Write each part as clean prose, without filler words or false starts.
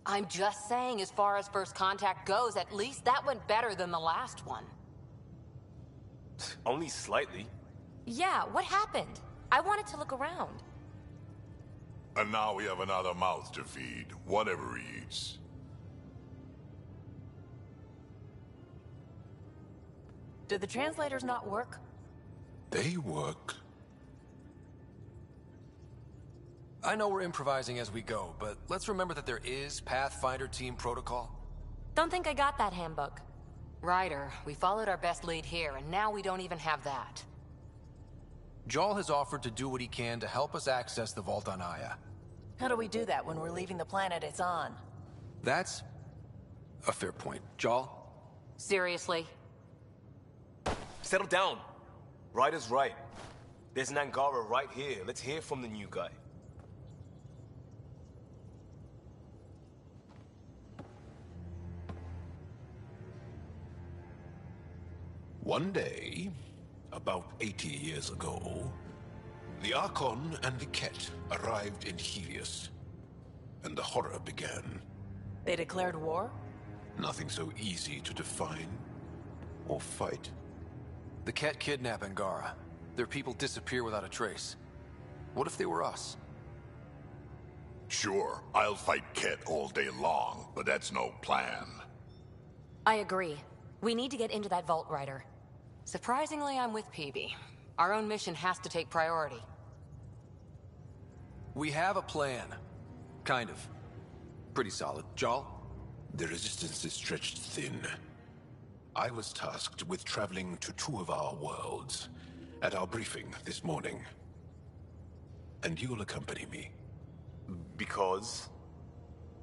I'm just saying, as far as first contact goes, at least that went better than the last one. Only slightly. Yeah, what happened? I wanted to look around. And now we have another mouth to feed, whatever he eats. Did the translators not work? They work. I know we're improvising as we go, but let's remember that there is Pathfinder team protocol. Don't think I got that handbook. Ryder, we followed our best lead here, and now we don't even have that. Jarl has offered to do what he can to help us access the vault on Aya. How do we do that when we're leaving the planet it's on? That's a fair point. Jarl? Seriously? Settle down. Ryder's right. There's an Angara right here. Let's hear from the new guy. One day, about 80 years ago, the Archon and the Ket arrived in Helios, and the horror began. They declared war? Nothing so easy to define or fight. The Ket kidnap Angara. Their people disappear without a trace. What if they were us? Sure, I'll fight Ket all day long, but that's no plan. I agree. We need to get into that vault, Ryder. Surprisingly, I'm with PB. Our own mission has to take priority. We have a plan. Kind of. Pretty solid. Jarl? The resistance is stretched thin. I was tasked with traveling to two of our worlds at our briefing this morning. And you'll accompany me. Because?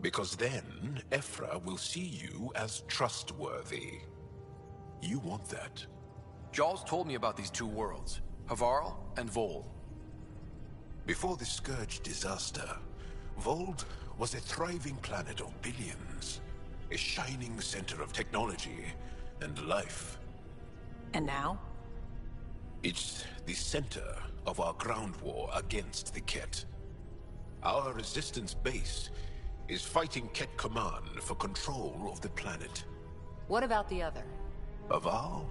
Because then, Ephra will see you as trustworthy. You want that. Jarl's told me about these two worlds, Havarl and Voeld. Before the Scourge disaster, Voeld was a thriving planet of billions. A shining center of technology and life. And now? It's the center of our ground war against the Ket. Our resistance base is fighting Ket Command for control of the planet. What about the other? Havarl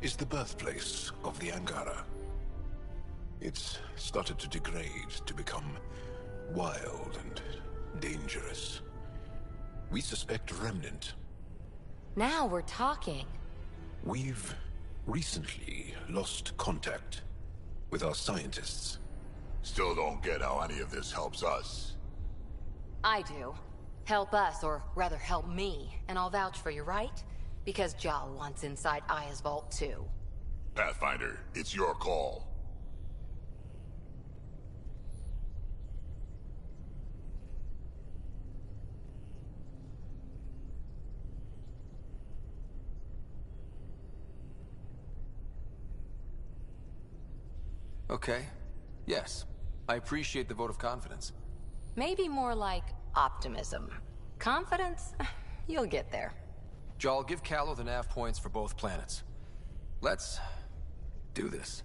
is the birthplace of the Angara. It's started to degrade, to become wild and dangerous. We suspect Remnant. Now we're talking. We've recently lost contact with our scientists. Still don't get how any of this helps us. I do. Help us, or rather help me, and I'll vouch for you, right? Because Jarl wants inside Aya's vault too. Pathfinder, it's your call. Okay. Yes. I appreciate the vote of confidence. Maybe more like optimism. Confidence? You'll get there. Jarl, give Callow the nav points for both planets. Let's do this.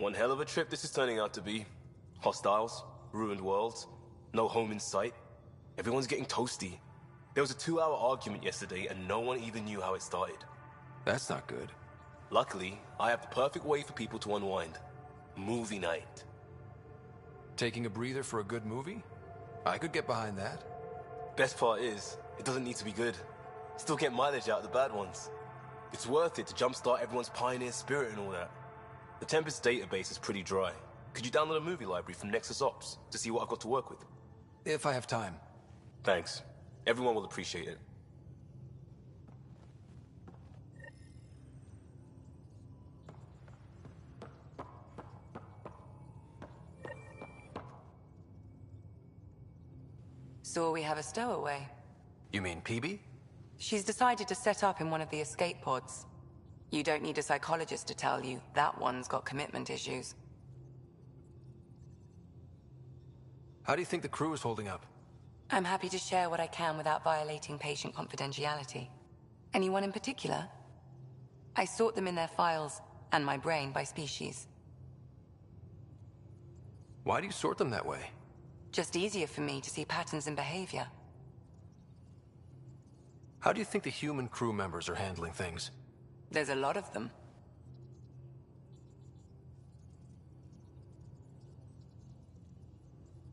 One hell of a trip this is turning out to be. Hostiles, ruined worlds, no home in sight. Everyone's getting toasty. There was a 2-hour argument yesterday and no one even knew how it started. That's not good. Luckily, I have the perfect way for people to unwind. Movie night. Taking a breather for a good movie? I could get behind that. Best part is, it doesn't need to be good. Still get mileage out of the bad ones. It's worth it to jumpstart everyone's pioneer spirit and all that. The Tempest database is pretty dry. Could you download a movie library from Nexus Ops to see what I've got to work with? If I have time. Thanks. Everyone will appreciate it. So we have a stowaway. You mean PB? She's decided to set up in one of the escape pods. You don't need a psychologist to tell you that one's got commitment issues. How do you think the crew is holding up? I'm happy to share what I can without violating patient confidentiality. Anyone in particular? I sort them in their files, and my brain by species. Why do you sort them that way? Just easier for me to see patterns in behavior. How do you think the human crew members are handling things? There's a lot of them.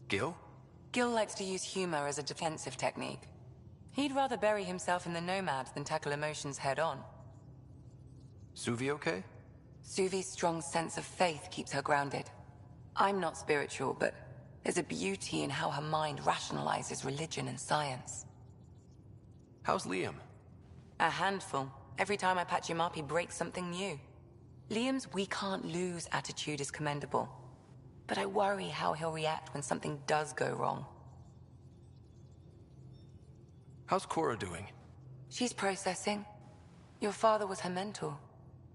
Gil? Gil likes to use humor as a defensive technique. He'd rather bury himself in the Nomad than tackle emotions head-on. Suvi okay? Suvi's strong sense of faith keeps her grounded. I'm not spiritual, but there's a beauty in how her mind rationalizes religion and science. How's Liam? A handful. Every time I patch him up, he breaks something new. Liam's "we can't lose" attitude is commendable. But I worry how he'll react when something does go wrong. How's Cora doing? She's processing. Your father was her mentor.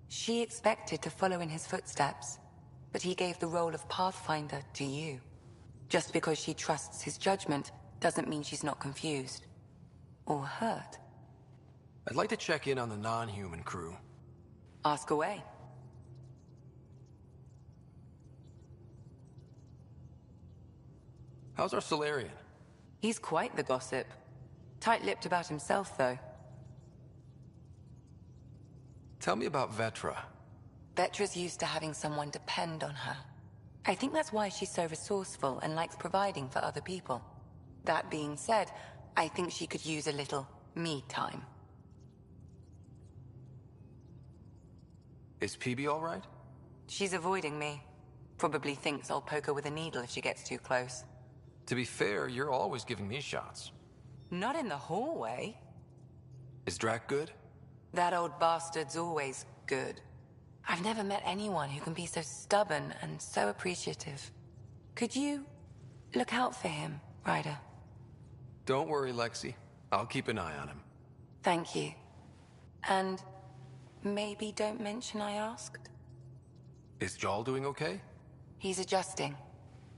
She expected to follow in his footsteps, but he gave the role of Pathfinder to you. Just because she trusts his judgment doesn't mean she's not confused. Or hurt. I'd like to check in on the non-human crew. Ask away. How's our Solarian? He's quite the gossip. Tight-lipped about himself, though. Tell me about Vetra. Vetra's used to having someone depend on her. I think that's why she's so resourceful and likes providing for other people. That being said, I think she could use a little me time. Is PB all right? She's avoiding me. Probably thinks I'll poke her with a needle if she gets too close. To be fair, you're always giving me shots. Not in the hallway. Is Drac good? That old bastard's always good. I've never met anyone who can be so stubborn and so appreciative. Could you look out for him, Ryder? Don't worry, Lexi. I'll keep an eye on him. Thank you. And maybe don't mention I asked? Is Jarl doing okay? He's adjusting.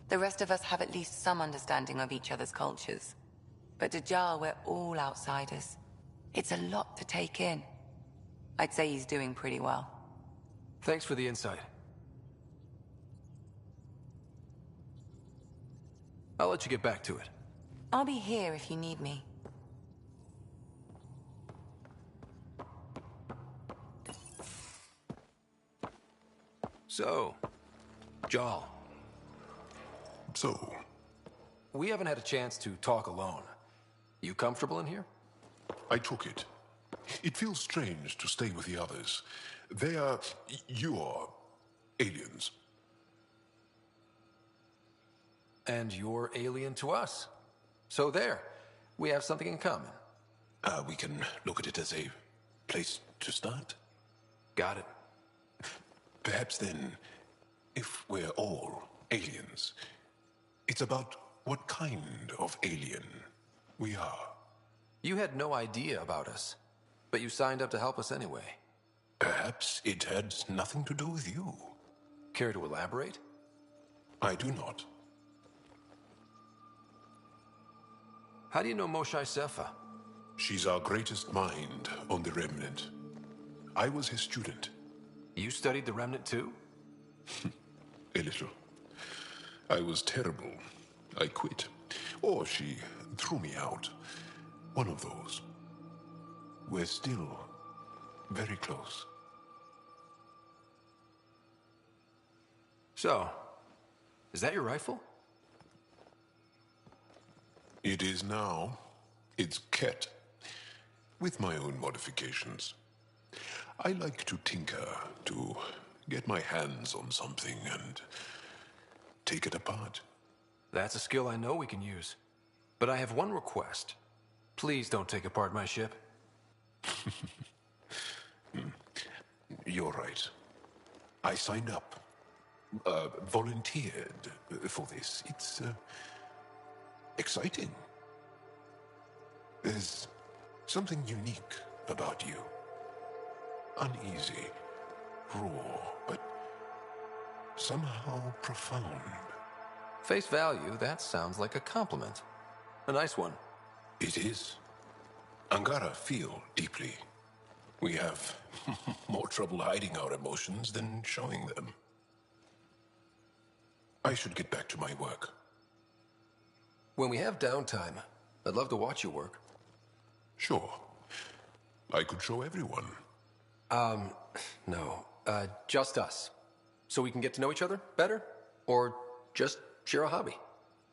The rest of us have at least some understanding of each other's cultures. But to Jarl, we're all outsiders. It's a lot to take in. I'd say he's doing pretty well. Thanks for the insight. I'll let you get back to it. I'll be here if you need me. So, Jarl. So, We haven't had a chance to talk alone. You comfortable in here? I took it. It feels strange to stay with the others. They are... you're... aliens. And you're alien to us. So there, we have something in common. We can look at it as a place to start. Got it. Perhaps then, if we're all aliens, it's about what kind of alien we are. You had no idea about us, but you signed up to help us anyway. Perhaps it had nothing to do with you. Care to elaborate? I do not. How do you know Moshae Sefa? She's our greatest mind on the Remnant. I was his student. You studied the Remnant too? A little. I was terrible. I quit. Or she threw me out. One of those. We're still very close. So, is that your rifle? It is now. It's Ket. With my own modifications. I like to tinker, to get my hands on something and take it apart. That's a skill I know we can use. But I have one request. Please don't take apart my ship. You're right. I signed up. Volunteered for this. It's exciting. There's something unique about you. Uneasy, raw, but somehow profound. Face value, that sounds like a compliment. A nice one. It is. Angara feel deeply. We have more trouble hiding our emotions than showing them. I should get back to my work. When we have downtime, I'd love to watch you work. Sure. I could show everyone. No. Just us. So we can get to know each other better? Or just share a hobby?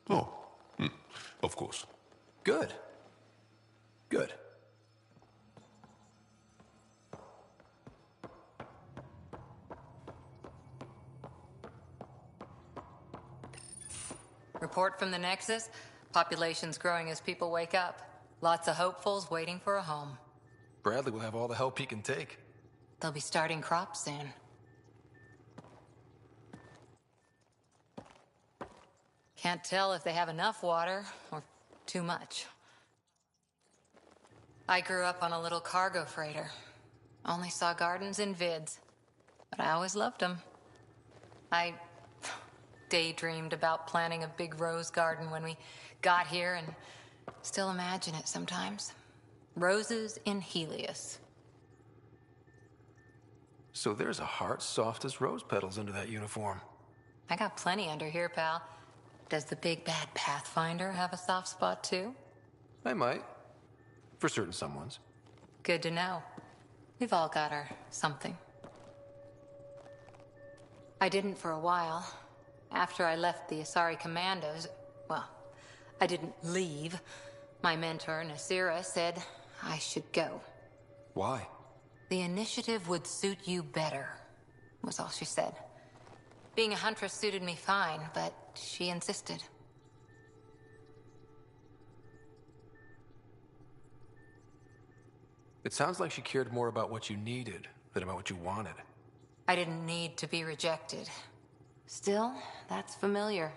Oh, of course. Good. Good. Report from the Nexus. Population's growing as people wake up. Lots of hopefuls waiting for a home. Bradley will have all the help he can take. They'll be starting crops soon. Can't tell if they have enough water or too much. I grew up on a little cargo freighter. Only saw gardens in vids, but I always loved them. I daydreamed about planting a big rose garden when we got here and still imagine it sometimes. Roses in Helios. So there's a heart soft as rose petals under that uniform. I got plenty under here, pal. Does the big bad Pathfinder have a soft spot too? I might. For certain someones. Good to know. We've all got our something. I didn't for a while. After I left the Asari Commandos, well, I didn't leave. My mentor, Nasira, said I should go. Why? The initiative would suit you better, was all she said. Being a huntress suited me fine, but she insisted. It sounds like she cared more about what you needed than about what you wanted. I didn't need to be rejected. Still, that's familiar.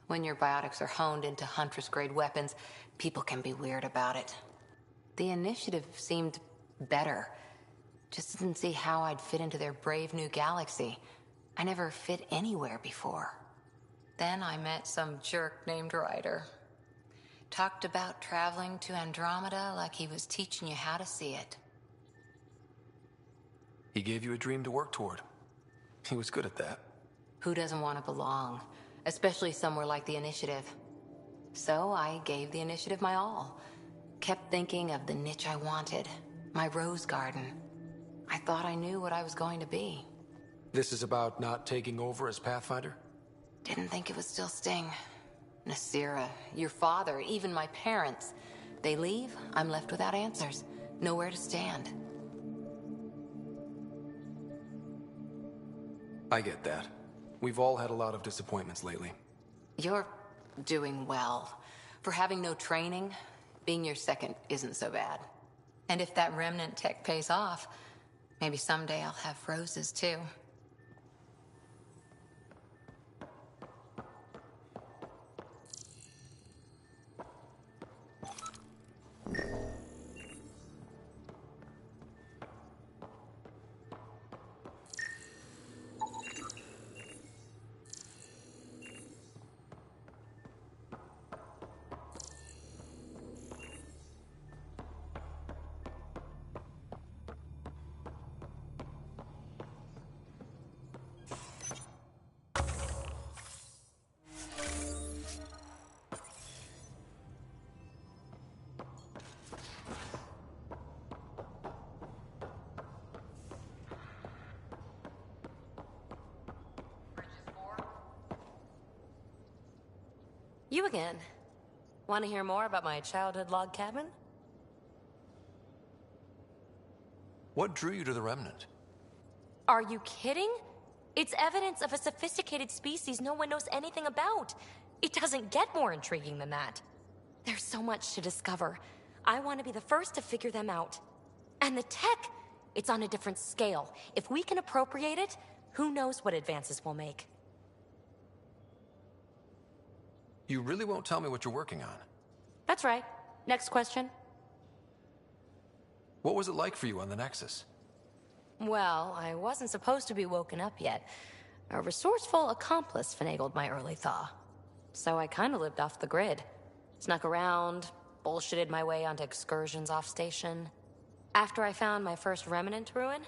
When your biotics are honed into Huntress-grade weapons, people can be weird about it. The initiative seemed better. Just didn't see how I'd fit into their brave new galaxy. I never fit anywhere before. Then I met some jerk named Ryder. Talked about traveling to Andromeda like he was teaching you how to see it. He gave you a dream to work toward. He was good at that. Who doesn't want to belong? Especially somewhere like the Initiative. So I gave the Initiative my all. Kept thinking of the niche I wanted. My rose garden. I thought I knew what I was going to be. This is about not taking over as Pathfinder? Didn't think it would still sting. Nasira, your father, even my parents. They leave, I'm left without answers. Nowhere to stand. I get that. We've all had a lot of disappointments lately. You're doing well. For having no training, being your second isn't so bad. And if that remnant tech pays off, maybe someday I'll have roses too. You again. Want to hear more about my childhood log cabin? What drew you to the Remnant? Are you kidding? It's evidence of a sophisticated species no one knows anything about. It doesn't get more intriguing than that. There's so much to discover. I want to be the first to figure them out. And the tech, it's on a different scale. If we can appropriate it, who knows what advances we'll make. You really won't tell me what you're working on? That's right. Next question. What was it like for you on the Nexus? Well, I wasn't supposed to be woken up yet. A resourceful accomplice finagled my early thaw. So I kinda lived off the grid. Snuck around, bullshitted my way onto excursions off station. After I found my first remnant ruin,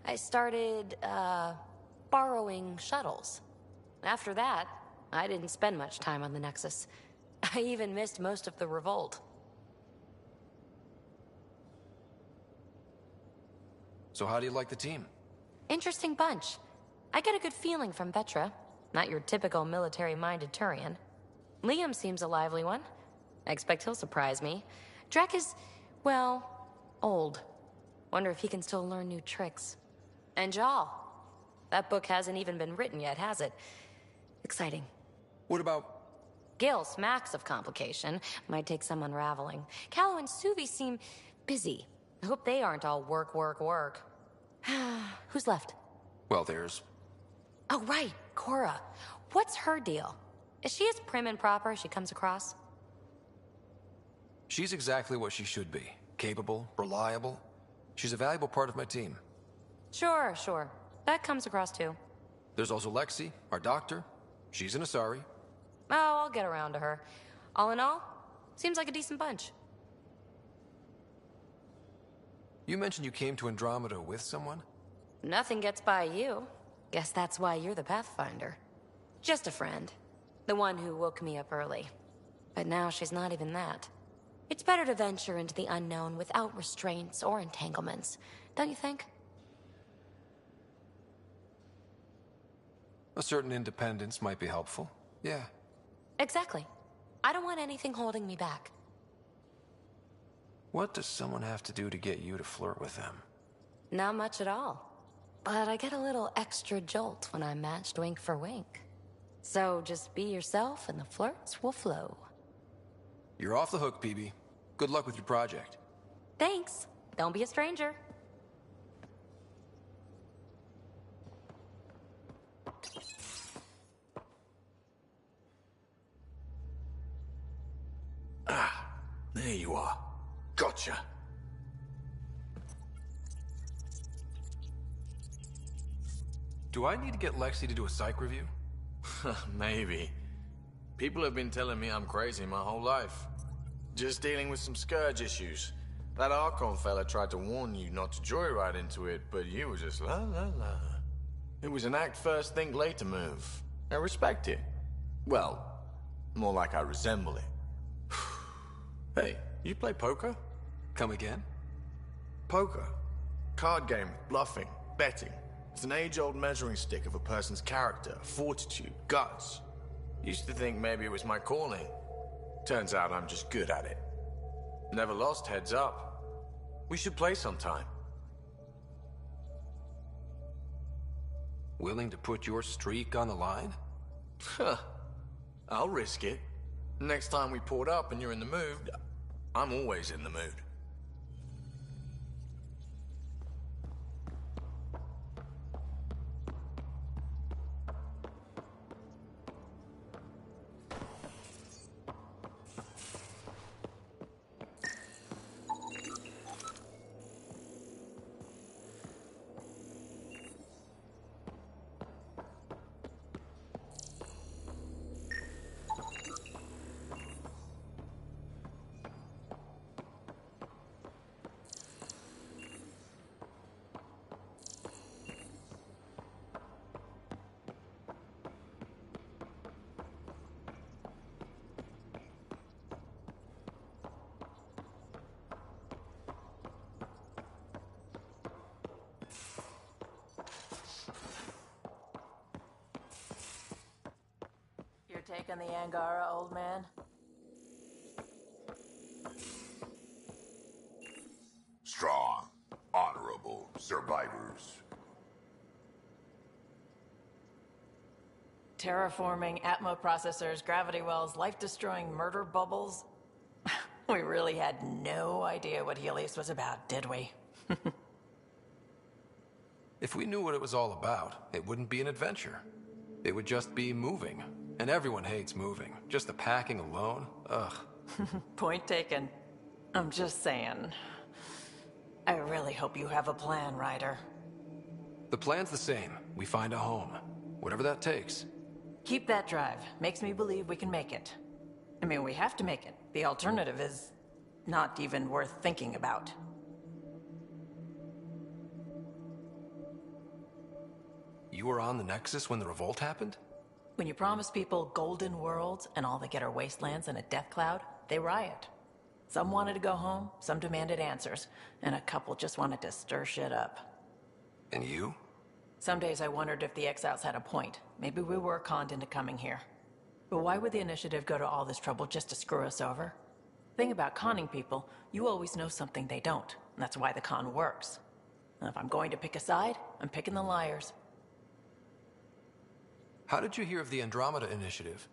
I started, borrowing shuttles. After that, I didn't spend much time on the Nexus. I even missed most of the revolt. So how do you like the team? Interesting bunch. I get a good feeling from Vetra. Not your typical military-minded Turian. Liam seems a lively one. I expect he'll surprise me. Drek is, well, old. Wonder if he can still learn new tricks. And Jal. That book hasn't even been written yet, has it? Exciting. What about... Gil smacks of complication. Might take some unraveling. Callow and Suvi seem busy. I hope they aren't all work, work, work. Who's left? Well, there's... Oh, right, Cora. What's her deal? Is she as prim and proper as she comes across? She's exactly what she should be. Capable, reliable. She's a valuable part of my team. Sure, sure. That comes across too. There's also Lexi, our doctor. She's an Asari. Oh, I'll get around to her. All in all, seems like a decent bunch. You mentioned you came to Andromeda with someone? Nothing gets by you. Guess that's why you're the Pathfinder. Just a friend. The one who woke me up early. But now she's not even that. It's better to venture into the unknown without restraints or entanglements, don't you think? A certain independence might be helpful. Yeah. Exactly. I don't want anything holding me back. What does someone have to do to get you to flirt with them? Not much at all. But I get a little extra jolt when I'm matched wink for wink. So just be yourself and the flirts will flow. You're off the hook, PB. Good luck with your project. Thanks. Don't be a stranger. There you are. Gotcha. Do I need to get Lexi to do a psych review? Maybe. People have been telling me I'm crazy my whole life. Just dealing with some scourge issues. That Archon fella tried to warn you not to joyride into it, but you were just la la la. It was an act first, think later move. I respect it. Well, more like I resemble it. Hey, you play poker? Come again? Poker. Card game with bluffing, betting. It's an age-old measuring stick of a person's character, fortitude, guts. Used to think maybe it was my calling. Turns out I'm just good at it. Never lost, heads up. We should play sometime. Willing to put your streak on the line? Huh. I'll risk it. Next time we port up and you're in the mood, I'm always in the mood. You're taking the Angara, old man? survivors. Terraforming, Atmo processors, gravity wells, life-destroying murder bubbles. We really had no idea what Helios was about, did we? If we knew what it was all about, it wouldn't be an adventure. It would just be moving. And everyone hates moving. Just the packing alone, ugh. Point taken. I'm just saying. I really hope you have a plan, Ryder. The plan's the same. We find a home. Whatever that takes. Keep that drive. Makes me believe we can make it. I mean, we have to make it. The alternative is not even worth thinking about. You were on the Nexus when the revolt happened? When you promise people golden worlds and all they get are wastelands and a death cloud, they riot. Some wanted to go home, some demanded answers, and a couple just wanted to stir shit up. And you? Some days I wondered if the exiles had a point. Maybe we were conned into coming here. But why would the Initiative go to all this trouble just to screw us over? Thing about conning people, you always know something they don't, and that's why the con works. And if I'm going to pick a side, I'm picking the liars. How did you hear of the Andromeda Initiative?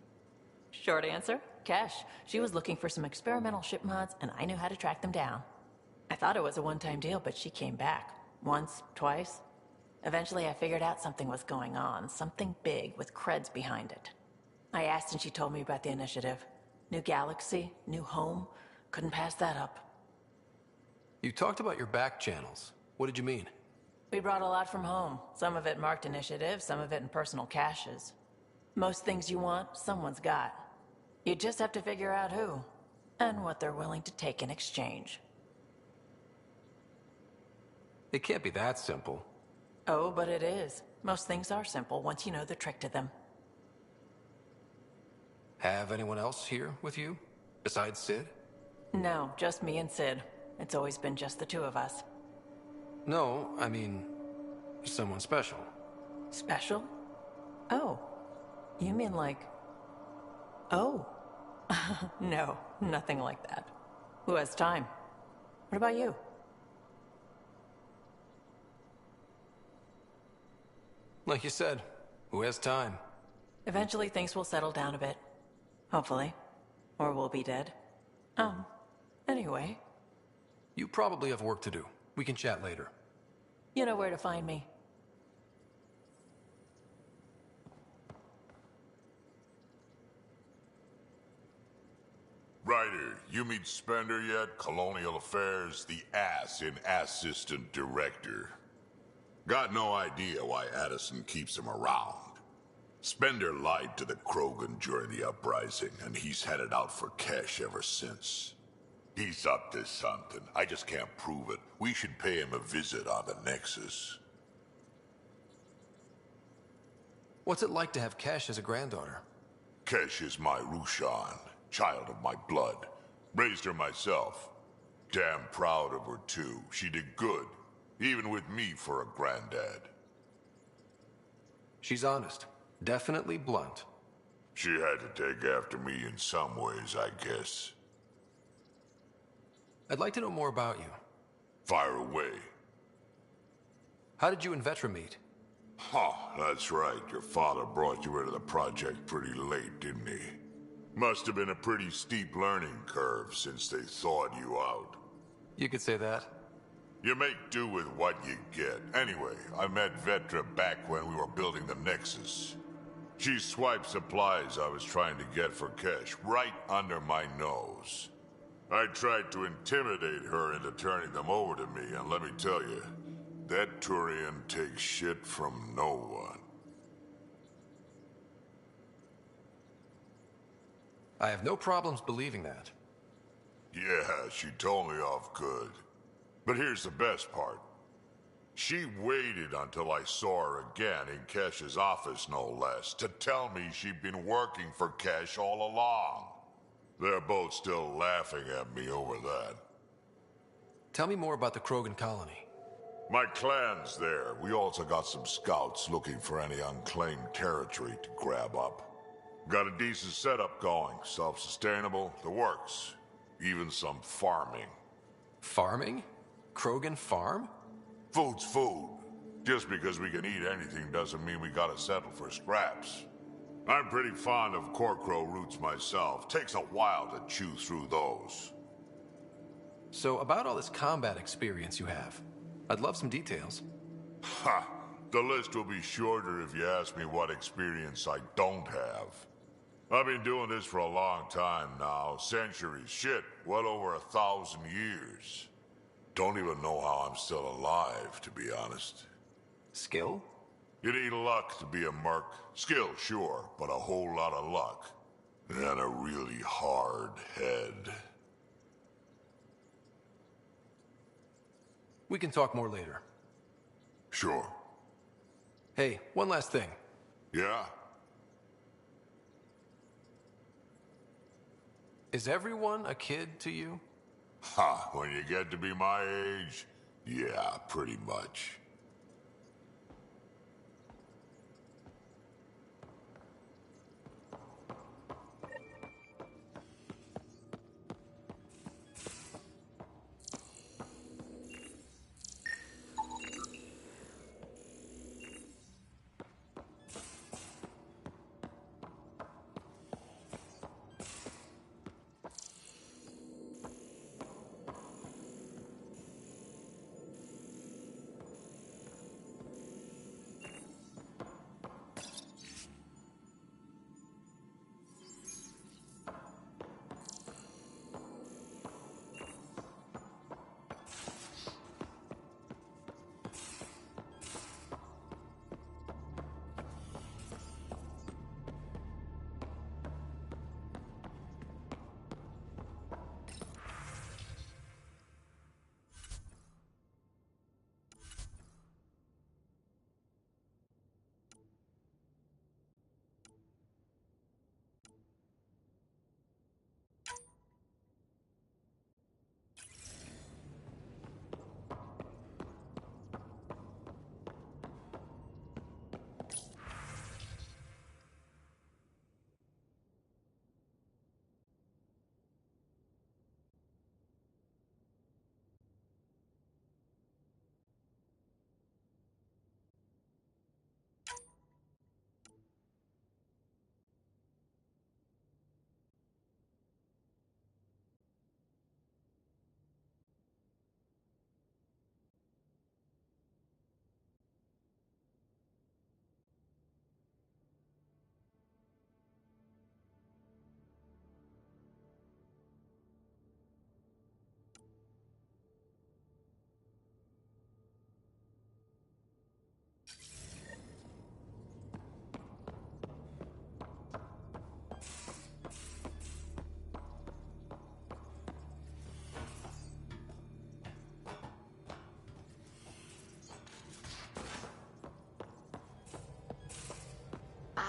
Short answer, Kesh. She was looking for some experimental ship mods, and I knew how to track them down. I thought it was a one-time deal, but she came back. Once, twice. Eventually I figured out something was going on, something big with creds behind it. I asked and she told me about the Initiative. New galaxy, new home. Couldn't pass that up. You talked about your back channels. What did you mean? We brought a lot from home. Some of it marked Initiative, some of it in personal caches. Most things you want, someone's got. You just have to figure out who, and what they're willing to take in exchange. It can't be that simple. Oh, but it is. Most things are simple once you know the trick to them. Have anyone else here with you? Besides Sid? No, just me and Sid. It's always been just the two of us. No, I mean, someone special. Special? Oh. You mean like... Oh. No, nothing like that. Who has time? What about you? Like you said, who has time? Eventually things will settle down a bit. Hopefully. Or we'll be dead. Anyway. You probably have work to do. We can chat later. You know where to find me. Ryder, you meet Spender yet? Colonial Affairs, the ass in Assistant Director. Got no idea why Addison keeps him around. Spender lied to the Krogan during the uprising, and he's headed out for cash ever since. He's up to something. I just can't prove it. We should pay him a visit on the Nexus. What's it like to have Kesh as a granddaughter? Kesh is my Rushan, child of my blood. Raised her myself. Damn proud of her, too. She did good, even with me for a granddad. She's honest. Definitely blunt. She had to take after me in some ways, I guess. I'd like to know more about you. Fire away. How did you and Vetra meet? Huh, that's right. Your father brought you into the project pretty late, didn't he? Must have been a pretty steep learning curve since they thawed you out. You could say that. You make do with what you get. Anyway, I met Vetra back when we were building the Nexus. She swiped supplies I was trying to get for Kesh right under my nose. I tried to intimidate her into turning them over to me, and let me tell you, that Turian takes shit from no one. I have no problems believing that. Yeah, she told me off good. But here's the best part. She waited until I saw her again in Kesh's office, no less, to tell me she'd been working for Kesh all along. They're both still laughing at me over that. Tell me more about the Krogan colony. My clan's there. We also got some scouts looking for any unclaimed territory to grab up. Got a decent setup going, self-sustainable, the works. Even some farming. Farming? Krogan farm? Food's food. Just because we can eat anything doesn't mean we gotta settle for scraps. I'm pretty fond of corkcrow roots myself. Takes a while to chew through those. So, about all this combat experience you have, I'd love some details. Ha! The list will be shorter if you ask me what experience I don't have. I've been doing this for a long time now. Centuries. Shit, well over 1,000 years. Don't even know how I'm still alive, to be honest. Skill? You need luck to be a merc. Skill, sure, but a whole lot of luck. And a really hard head. We can talk more later. Sure. Hey, one last thing. Yeah? Is everyone a kid to you? Ha, when you get to be my age, yeah, pretty much.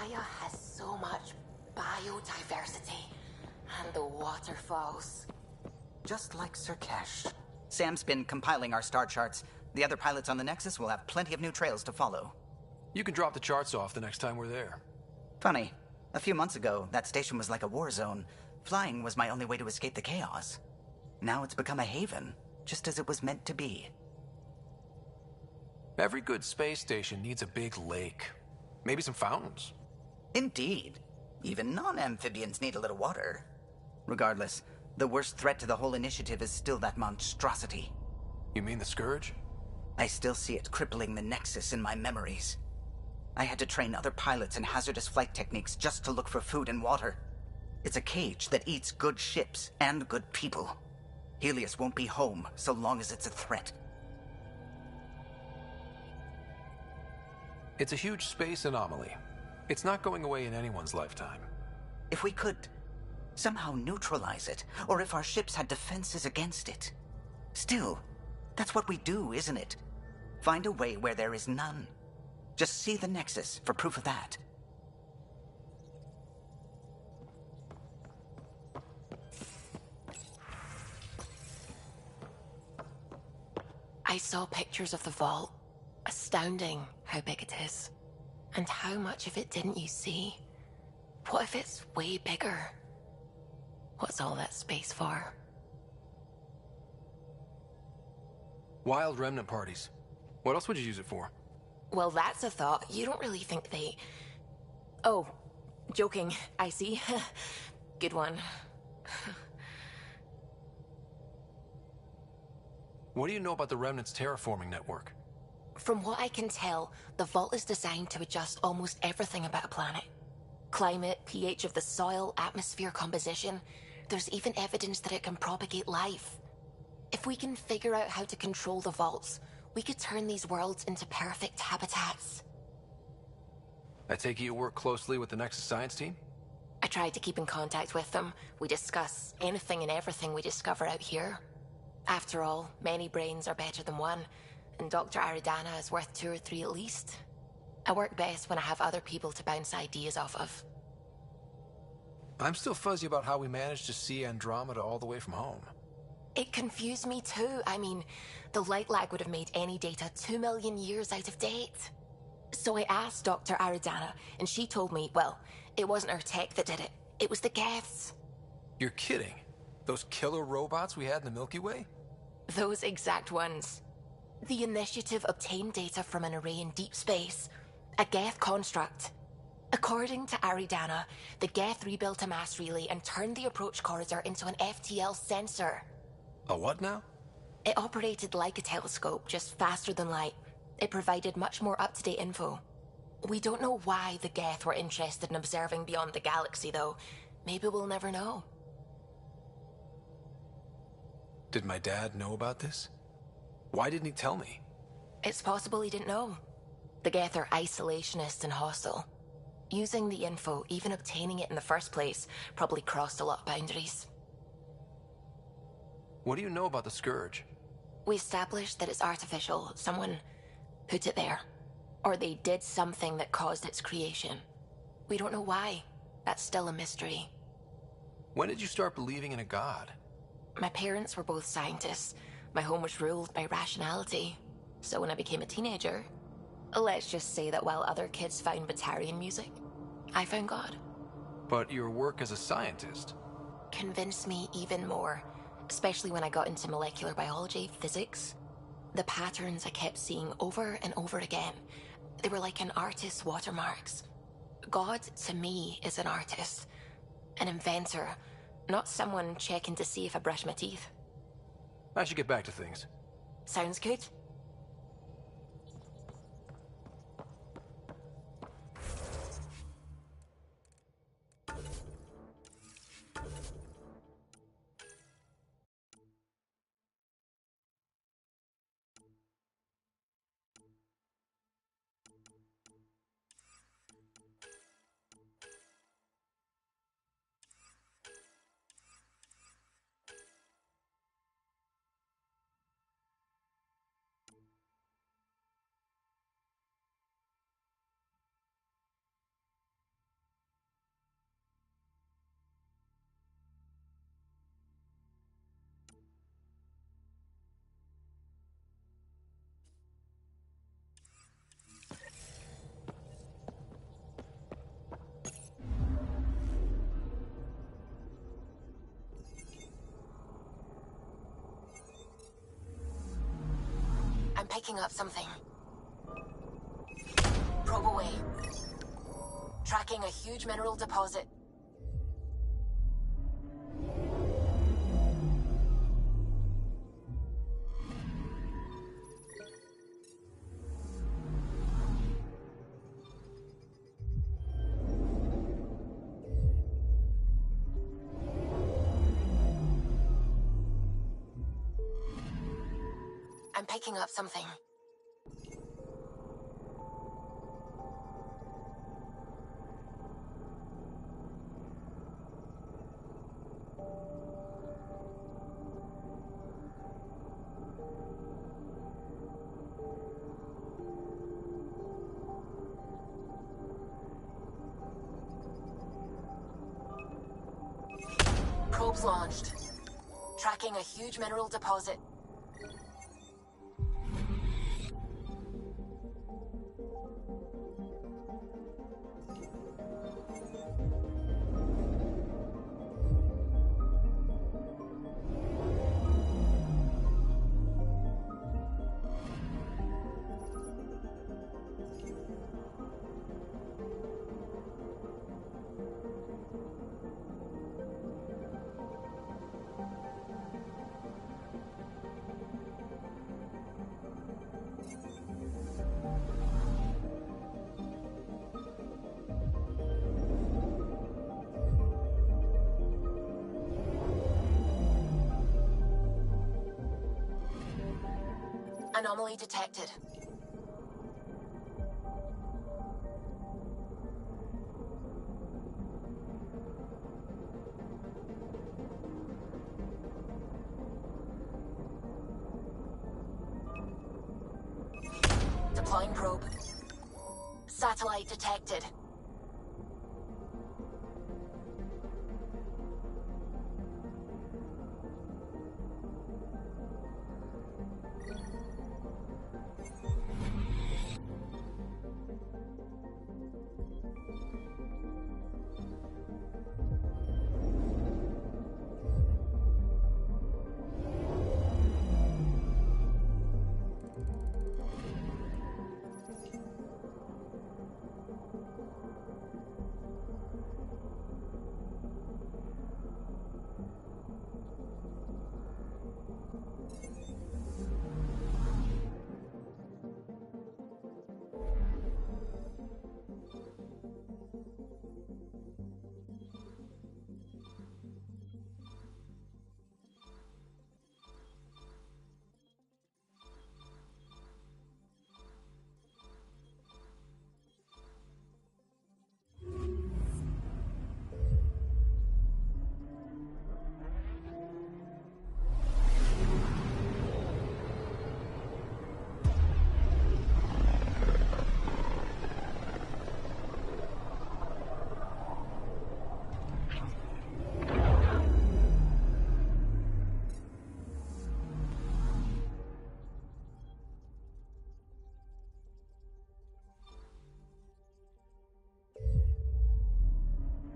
Aya has so much biodiversity. And the waterfalls. Just like Sirkesh. Sam's been compiling our star charts. The other pilots on the Nexus will have plenty of new trails to follow. You can drop the charts off the next time we're there. Funny. A few months ago, that station was like a war zone. Flying was my only way to escape the chaos. Now it's become a haven, just as it was meant to be. Every good space station needs a big lake. Maybe some fountains. Indeed. Even non-amphibians need a little water. Regardless, the worst threat to the whole initiative is still that monstrosity. You mean the Scourge? I still see it crippling the Nexus in my memories. I had to train other pilots in hazardous flight techniques just to look for food and water. It's a cage that eats good ships and good people. Helios won't be home so long as it's a threat. It's a huge space anomaly. It's not going away in anyone's lifetime. If we could somehow neutralize it, or if our ships had defenses against it. Still, that's what we do, isn't it? Find a way where there is none. Just see the Nexus for proof of that. I saw pictures of the vault. Astounding how big it is. And how much of it didn't you see? What if it's way bigger? What's all that space for? Wild remnant parties. What else would you use it for? Well, that's a thought. You don't really think they... Oh, joking. I see. Good one. What do you know about the Remnant's terraforming network? From what I can tell, the vault is designed to adjust almost everything about a planet. Climate, pH of the soil, atmosphere composition. There's even evidence that it can propagate life. If we can figure out how to control the vaults, we could turn these worlds into perfect habitats. I take it you work closely with the Nexus science team? I tried to keep in contact with them. We discuss anything and everything we discover out here. After all, many brains are better than one, and Dr. Aridana is worth 2 or 3 at least. I work best when I have other people to bounce ideas off of. I'm still fuzzy about how we managed to see Andromeda all the way from home. It confused me too. I mean, the light lag would have made any data 2 million years out of date. So I asked Dr. Aridana, and she told me, well, it wasn't her tech that did it. It was the Geths. You're kidding? Those killer robots we had in the Milky Way? Those exact ones. The initiative obtained data from an array in deep space, a Geth construct. According to Aridana, the Geth rebuilt a mass relay and turned the approach corridor into an FTL sensor. A what now? It operated like a telescope, just faster than light. It provided much more up-to-date info. We don't know why the Geth were interested in observing beyond the galaxy, though. Maybe we'll never know. Did my dad know about this? Why didn't he tell me? It's possible he didn't know. The Geth are isolationist and hostile. Using the info, even obtaining it in the first place, probably crossed a lot of boundaries. What do you know about the Scourge? We established that it's artificial. Someone put it there. Or they did something that caused its creation. We don't know why. That's still a mystery. When did you start believing in a god? My parents were both scientists. My home was ruled by rationality. So when I became a teenager, let's just say that while other kids found Batarian music, I found God. But your work as a scientist Convinced me even more, especially when I got into molecular biology, physics. The patterns I kept seeing over and over again, they were like an artist's watermarks. God, to me, is an artist, an inventor, not someone checking to see if I brush my teeth. I should get back to things. Sounds good. I'm picking up something. Probe away. Tracking a huge mineral deposit. I'm picking up something. Probes launched. Tracking a huge mineral deposit. Anomaly detected. Deploying probe. Satellite detected.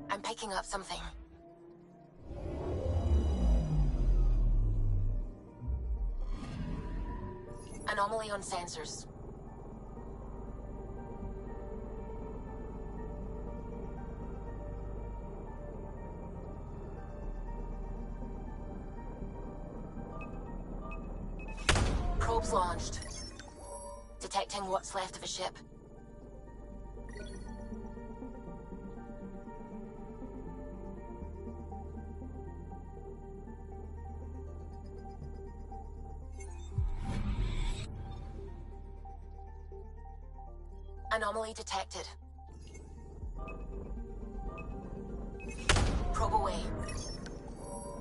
I'm picking up something. Anomaly on sensors. Probes launched. Detecting what's left of a ship. Anomaly detected. Probe away.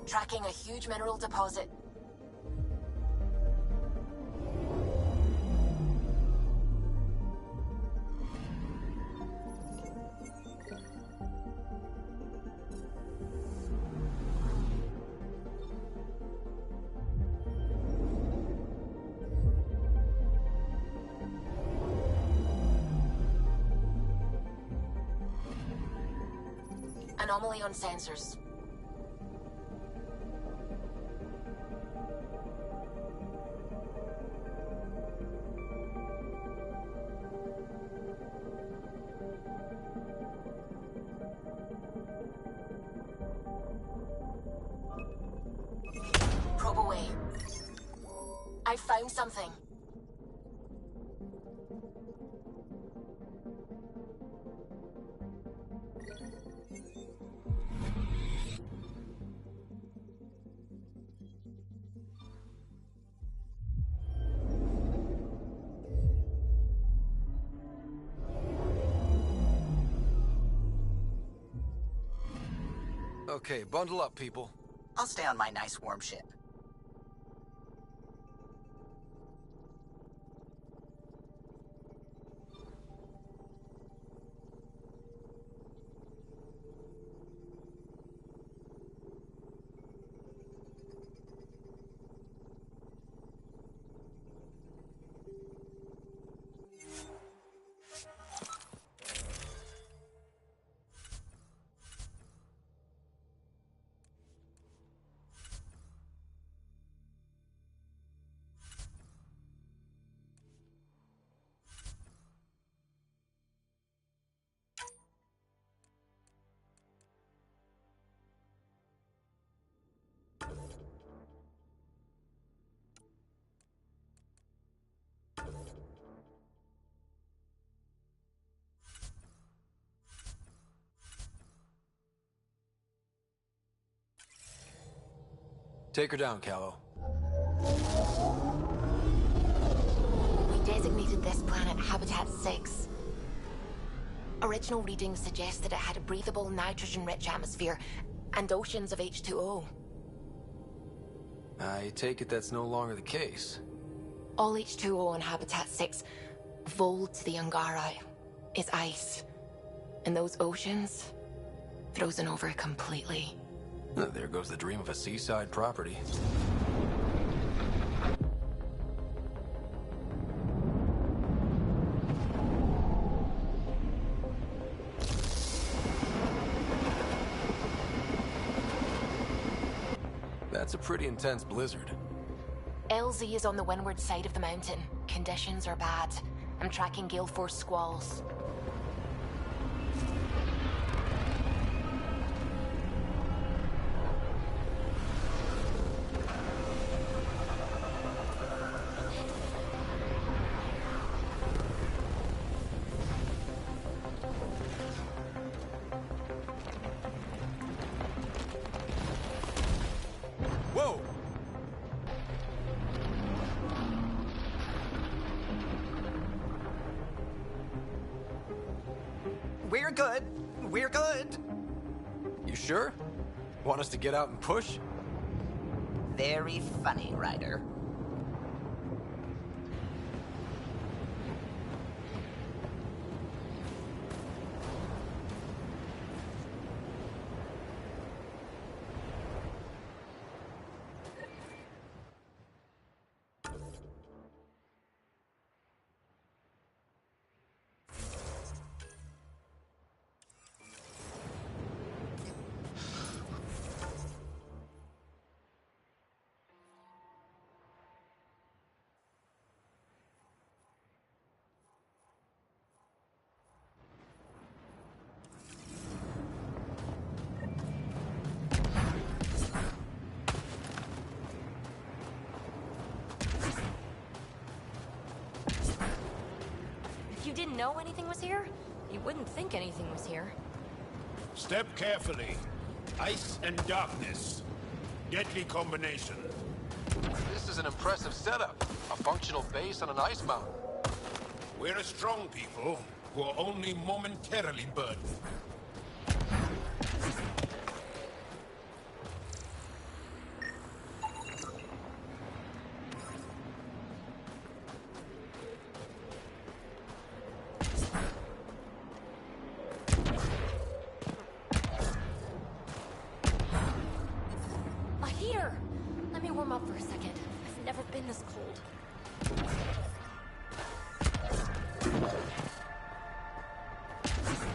Tracking a huge mineral deposit. Anomaly on sensors. Probe away. I found something. Okay, bundle up, people. I'll stay on my nice warm ship. Take her down, Callow. designated this planet Habitat 6. Original readings suggest that it had a breathable, nitrogen-rich atmosphere and oceans of H2O. I take it that's no longer the case. All H2O on Habitat 6, Voeld to the Angara, is ice. And those oceans, frozen over completely. There goes the dream of a seaside property. That's a pretty intense blizzard. LZ is on the windward side of the mountain. Conditions are bad. I'm tracking gale force squalls. Whoa! We're good. We're good. You sure? Want us to get out and push? Very funny, Ryder. If you didn't know anything was here, you wouldn't think anything was here. Step carefully. Ice and darkness. Deadly combination. This is an impressive setup. A functional base on an ice mountain. We're a strong people who are only momentarily burdened. A heater! Let me warm up for a second. I've never been this cold.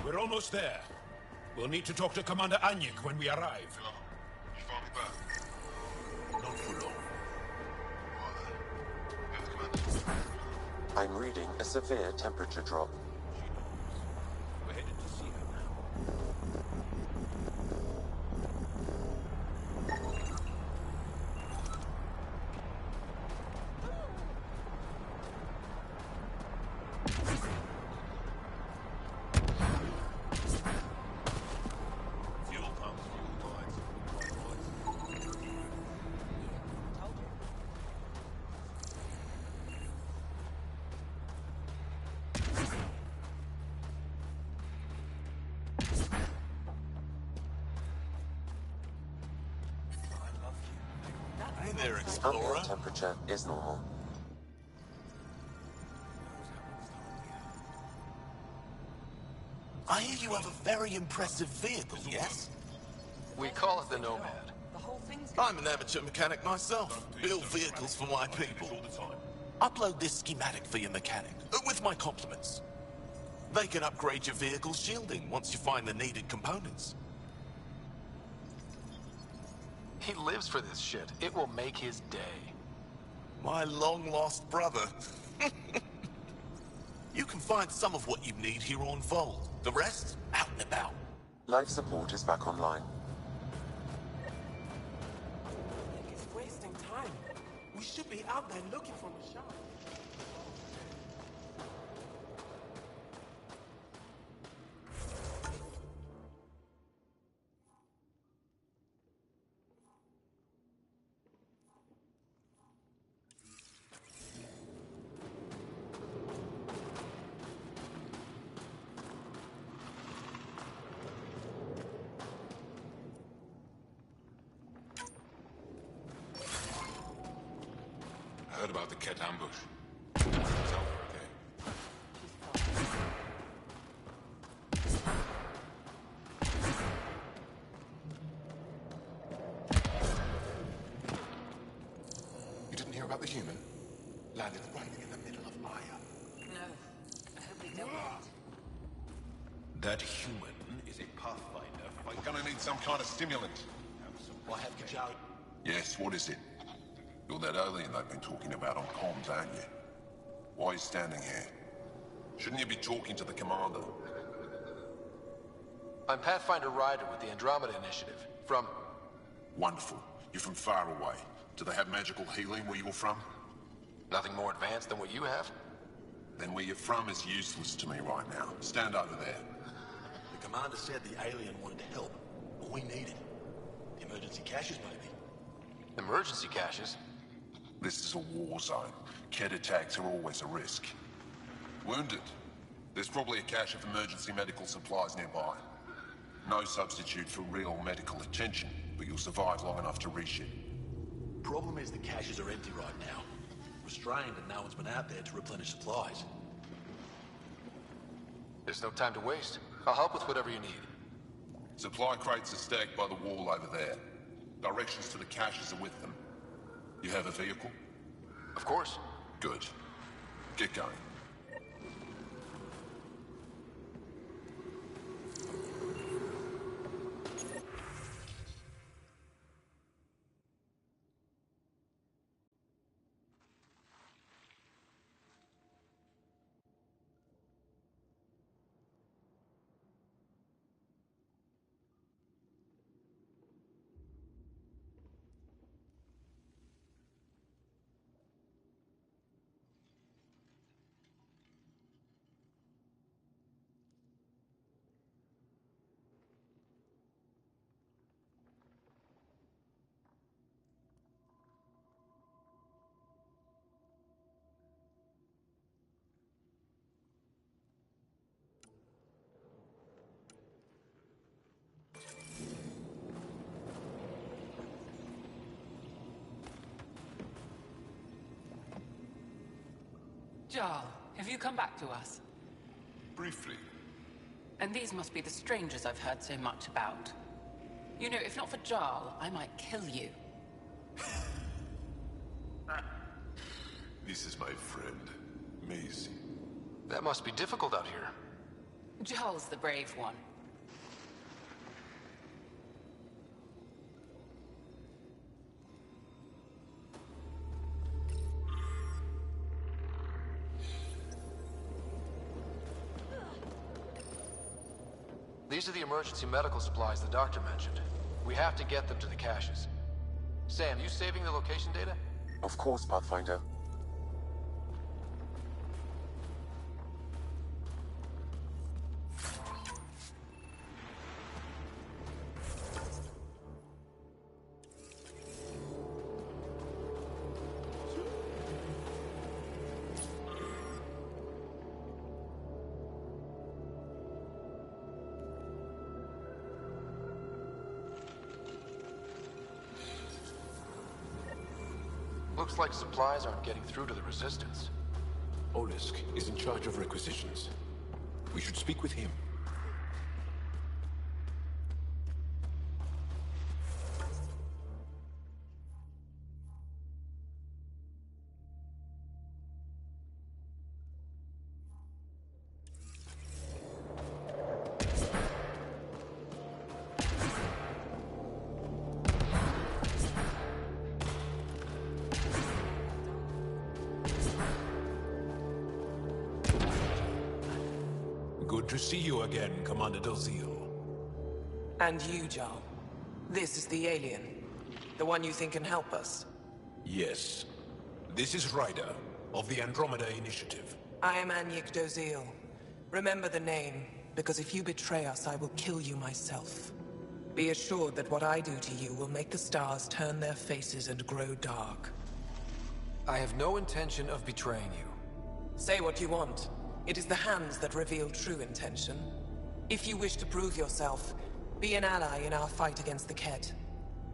We're almost there. We'll need to talk to Commander Anyik when we arrive. You found me back? Not for long. I'm reading a severe temperature drop. We're headed to see her now. Fuel pump. Hey there, Ambient Explorer. temperature is normal. I hear you have a very impressive vehicle, yes? We call it the Nomad. I'm an amateur mechanic myself. Build vehicles for my people. Upload this schematic for your mechanic, with my compliments. They can upgrade your vehicle's shielding once you find the needed components. He lives for this shit. It will make his day. My long-lost brother. You can find some of what you need here on Voeld. The rest, out and about. Life support is back online. It's wasting time. We should be out there looking for Michonne. heard about the Ket ambush. It's over again. You didn't hear about the human? Landed right in the middle of Maya. No. I hope they don't. That human is a pathfinder fighting. We're gonna need some kind of stimulant. I have Kajal. Yes, what is it? You're that alien they've been talking about on comms, aren't you? Why are you standing here? Shouldn't you be talking to the commander? I'm Pathfinder Ryder with the Andromeda Initiative. From... Wonderful. You're from far away. Do they have magical healing where you're from? Nothing more advanced than what you have? Then where you're from is useless to me right now. Stand over there. The commander said the alien wanted to help, but we need it. The emergency caches, maybe. Emergency caches? This is a war zone. Ket attacks are always a risk. Wounded? There's probably a cache of emergency medical supplies nearby. No substitute for real medical attention, but you'll survive long enough to reship. Problem is the caches are empty right now. Restrained and no one's been out there to replenish supplies. There's no time to waste. I'll help with whatever you need. Supply crates are stacked by the wall over there. Directions to the caches are with them. You have a vehicle? Of course. Good. Get going. Jarl, have you come back to us? Briefly. And these must be the strangers I've heard so much about. You know, if not for Jarl, I might kill you. This is my friend, Maisie. That must be difficult out here. Jarl's the brave one. These are the emergency medical supplies the doctor mentioned. We have to get them to the caches. Sam, you saving the location data? Of course, Pathfinder. Looks like supplies aren't getting through to the Resistance. Olisk is in charge of requisitions. We should speak with him. Good to see you again, Commander Dozil. And you, Jarl. This is the alien. The one you think can help us. Yes. This is Ryder, of the Andromeda Initiative. I am Anyik Dozil. Remember the name, because if you betray us, I will kill you myself. Be assured that what I do to you will make the stars turn their faces and grow dark. I have no intention of betraying you. Say what you want. It is the hands that reveal true intention. If you wish to prove yourself, be an ally in our fight against the Ket.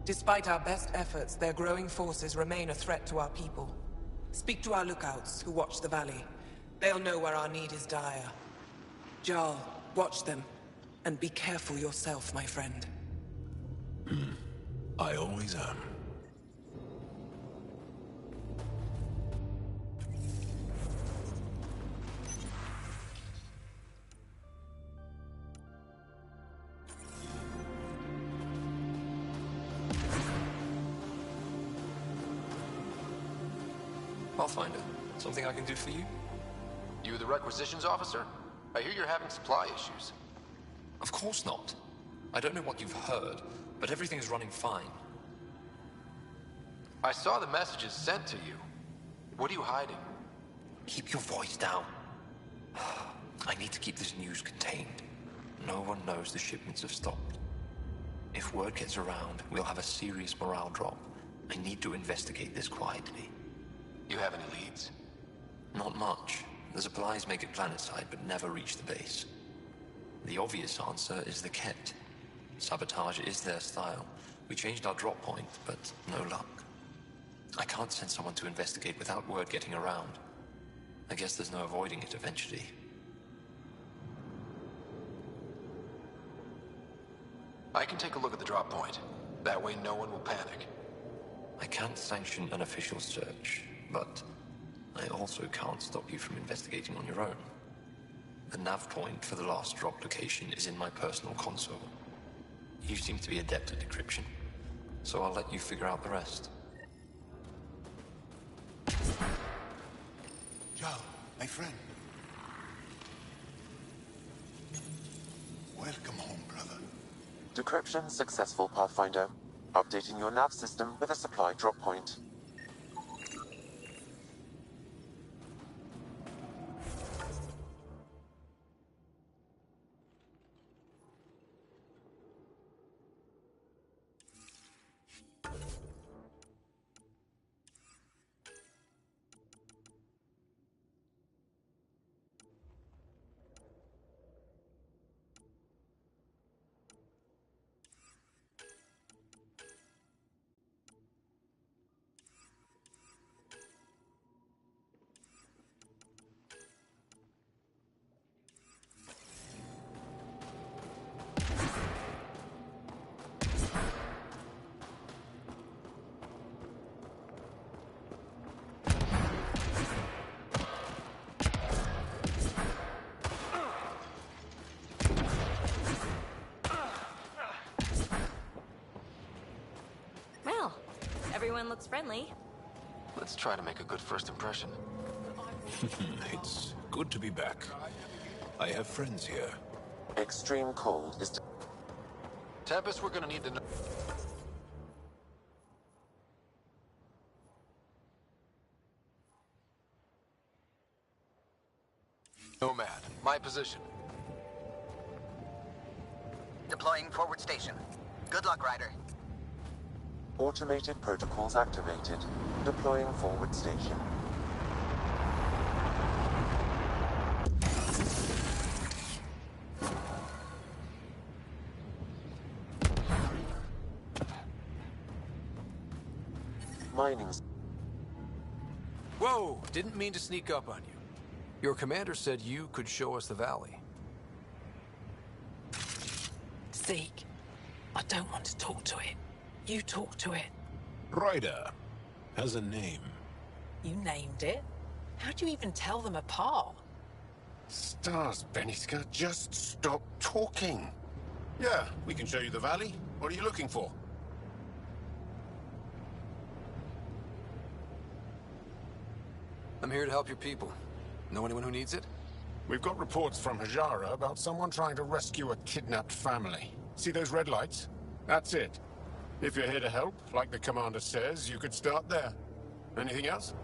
Despite our best efforts, their growing forces remain a threat to our people. Speak to our lookouts who watch the valley. They'll know where our need is dire. Jarl, watch them. And be careful yourself, my friend. I always am. Pathfinder, something I can do for you? You the requisitions officer? I hear you're having supply issues. Of course not. I don't know what you've heard, but everything's running fine. I saw the messages sent to you. What are you hiding? Keep your voice down. I need to keep this news contained. No one knows the shipments have stopped. If word gets around, we'll have a serious morale drop. I need to investigate this quietly. You have any leads? Not much. The supplies make it planetside, but never reach the base. The obvious answer is the Ket. Sabotage is their style. We changed our drop point, but no luck. I can't send someone to investigate without word getting around. I guess there's no avoiding it eventually. I can take a look at the drop point. That way no one will panic. I can't sanction an official search, but I also can't stop you from investigating on your own. The nav point for the last drop location is in my personal console. You seem to be adept at decryption, so I'll let you figure out the rest. Jarl, my friend. Welcome home, brother. Decryption successful, Pathfinder. Updating your nav system with a supply drop point. Well, everyone looks friendly. Let's try to make a good first impression. It's good to be back. I have friends here. Extreme cold is... Tempest, we're gonna need to know... Nomad, my position. Deploying forward station. Good luck, Ryder. Automated protocols activated. Deploying forward station. Mining. Whoa! Didn't mean to sneak up on you. Your commander said you could show us the valley. Zeke, I don't want to talk to it. You talk to it. Ryder has a name. You named it. How'd you even tell them apart? Stars, Beniska, just stop talking. Yeah, we can show you the valley. What are you looking for? I'm here to help your people. Know anyone who needs it? We've got reports from Hajara about someone trying to rescue a kidnapped family. See those red lights? That's it. If you're here to help, like the commander says, you could start there. Anything else?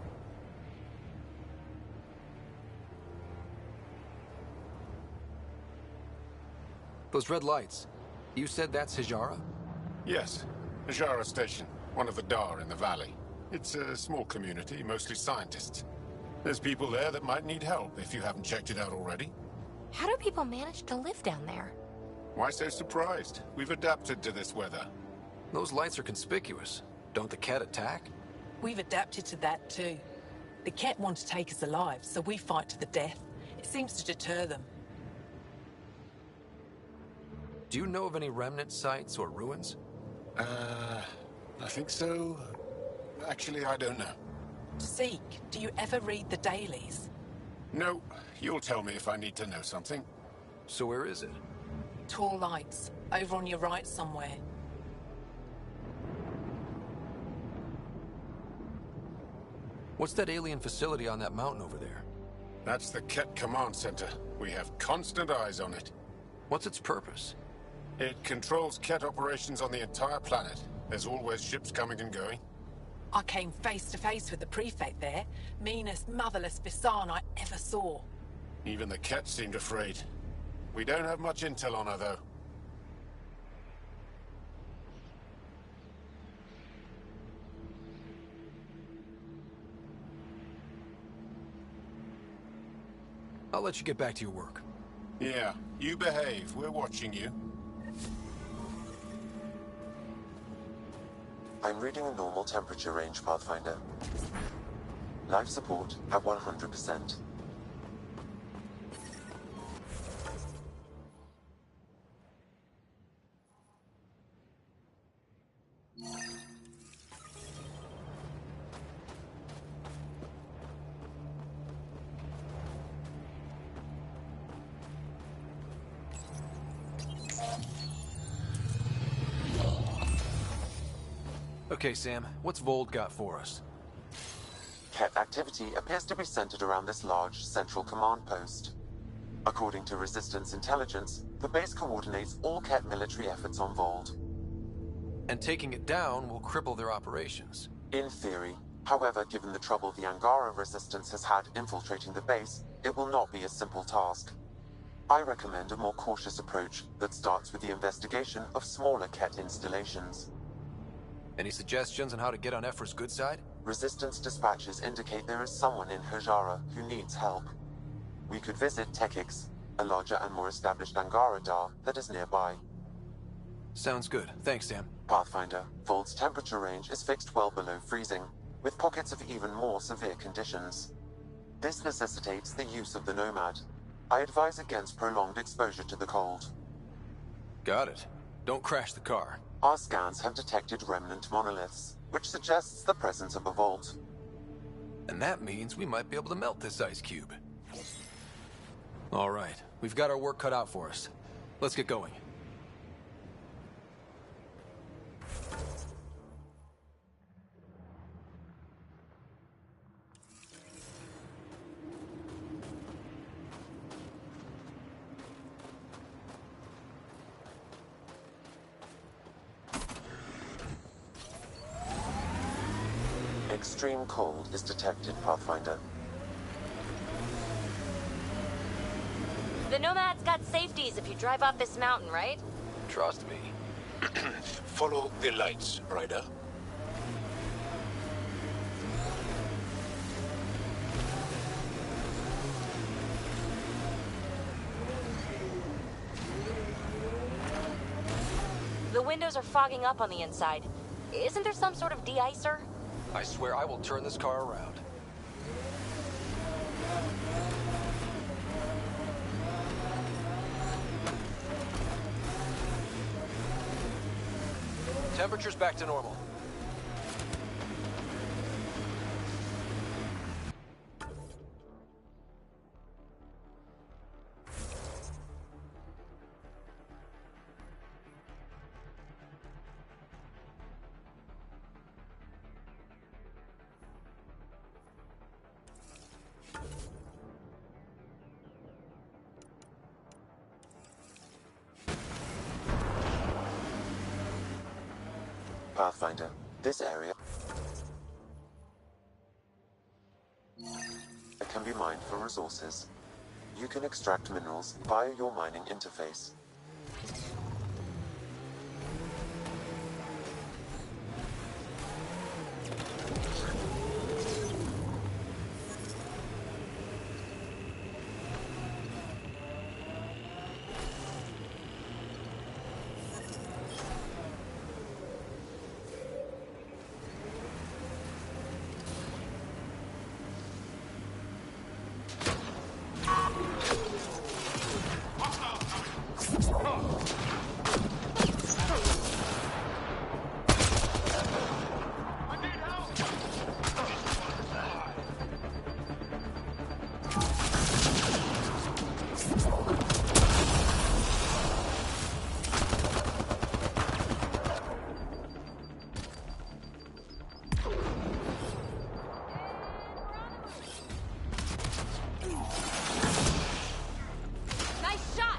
Those red lights. You said that's Hajara? Yes. Hajara Station, one of the Dar in the valley. It's a small community, mostly scientists. There's people there that might need help if you haven't checked it out already. How do people manage to live down there? Why so surprised? We've adapted to this weather. Those lights are conspicuous. Don't the cat attack? We've adapted to that too. The Ket want to take us alive, so we fight to the death. It seems to deter them. Do you know of any remnant sites or ruins? I think so. Actually, I don't know. Zeke, do you ever read the dailies? No, you'll tell me if I need to know something. So where is it? Tall lights, over on your right somewhere. What's that alien facility on that mountain over there? That's the Ket Command Center. We have constant eyes on it. What's its purpose? It controls Ket operations on the entire planet. There's always ships coming and going. I came face to face with the prefect there. Meanest, motherless Visan I ever saw. Even the Ket seemed afraid. We don't have much intel on her, though. I'll let you get back to your work. Yeah, you behave. We're watching you. I'm reading a normal temperature range, Pathfinder. Life support at 100%. Okay, Sam, what's Voeld got for us? Ket activity appears to be centered around this large central command post. According to Resistance intelligence, the base coordinates all Ket military efforts on Voeld. And taking it down will cripple their operations. In theory. However, given the trouble the Angara Resistance has had infiltrating the base, it will not be a simple task. I recommend a more cautious approach that starts with the investigation of smaller Ket installations. Any suggestions on how to get on Ephra's good side? Resistance dispatches indicate there is someone in Hajara who needs help. We could visit Tekix, a larger and more established Angara Dar that is nearby. Sounds good. Thanks, Sam. Pathfinder, Vold's temperature range is fixed well below freezing, with pockets of even more severe conditions. This necessitates the use of the Nomad. I advise against prolonged exposure to the cold. Got it. Don't crash the car. Our scans have detected remnant monoliths, which suggests the presence of a vault. And that means we might be able to melt this ice cube. All right, we've got our work cut out for us. Let's get going. Extreme cold is detected, Pathfinder. The Nomad's got safeties if you drive up this mountain, right? Trust me. Follow the lights, Ryder. The windows are fogging up on the inside. Isn't there some sort of de-icer? I swear I will turn this car around. Temperature's back to normal. Pathfinder, this area can be mined for resources. You can extract minerals via your mining interface. Nice shot!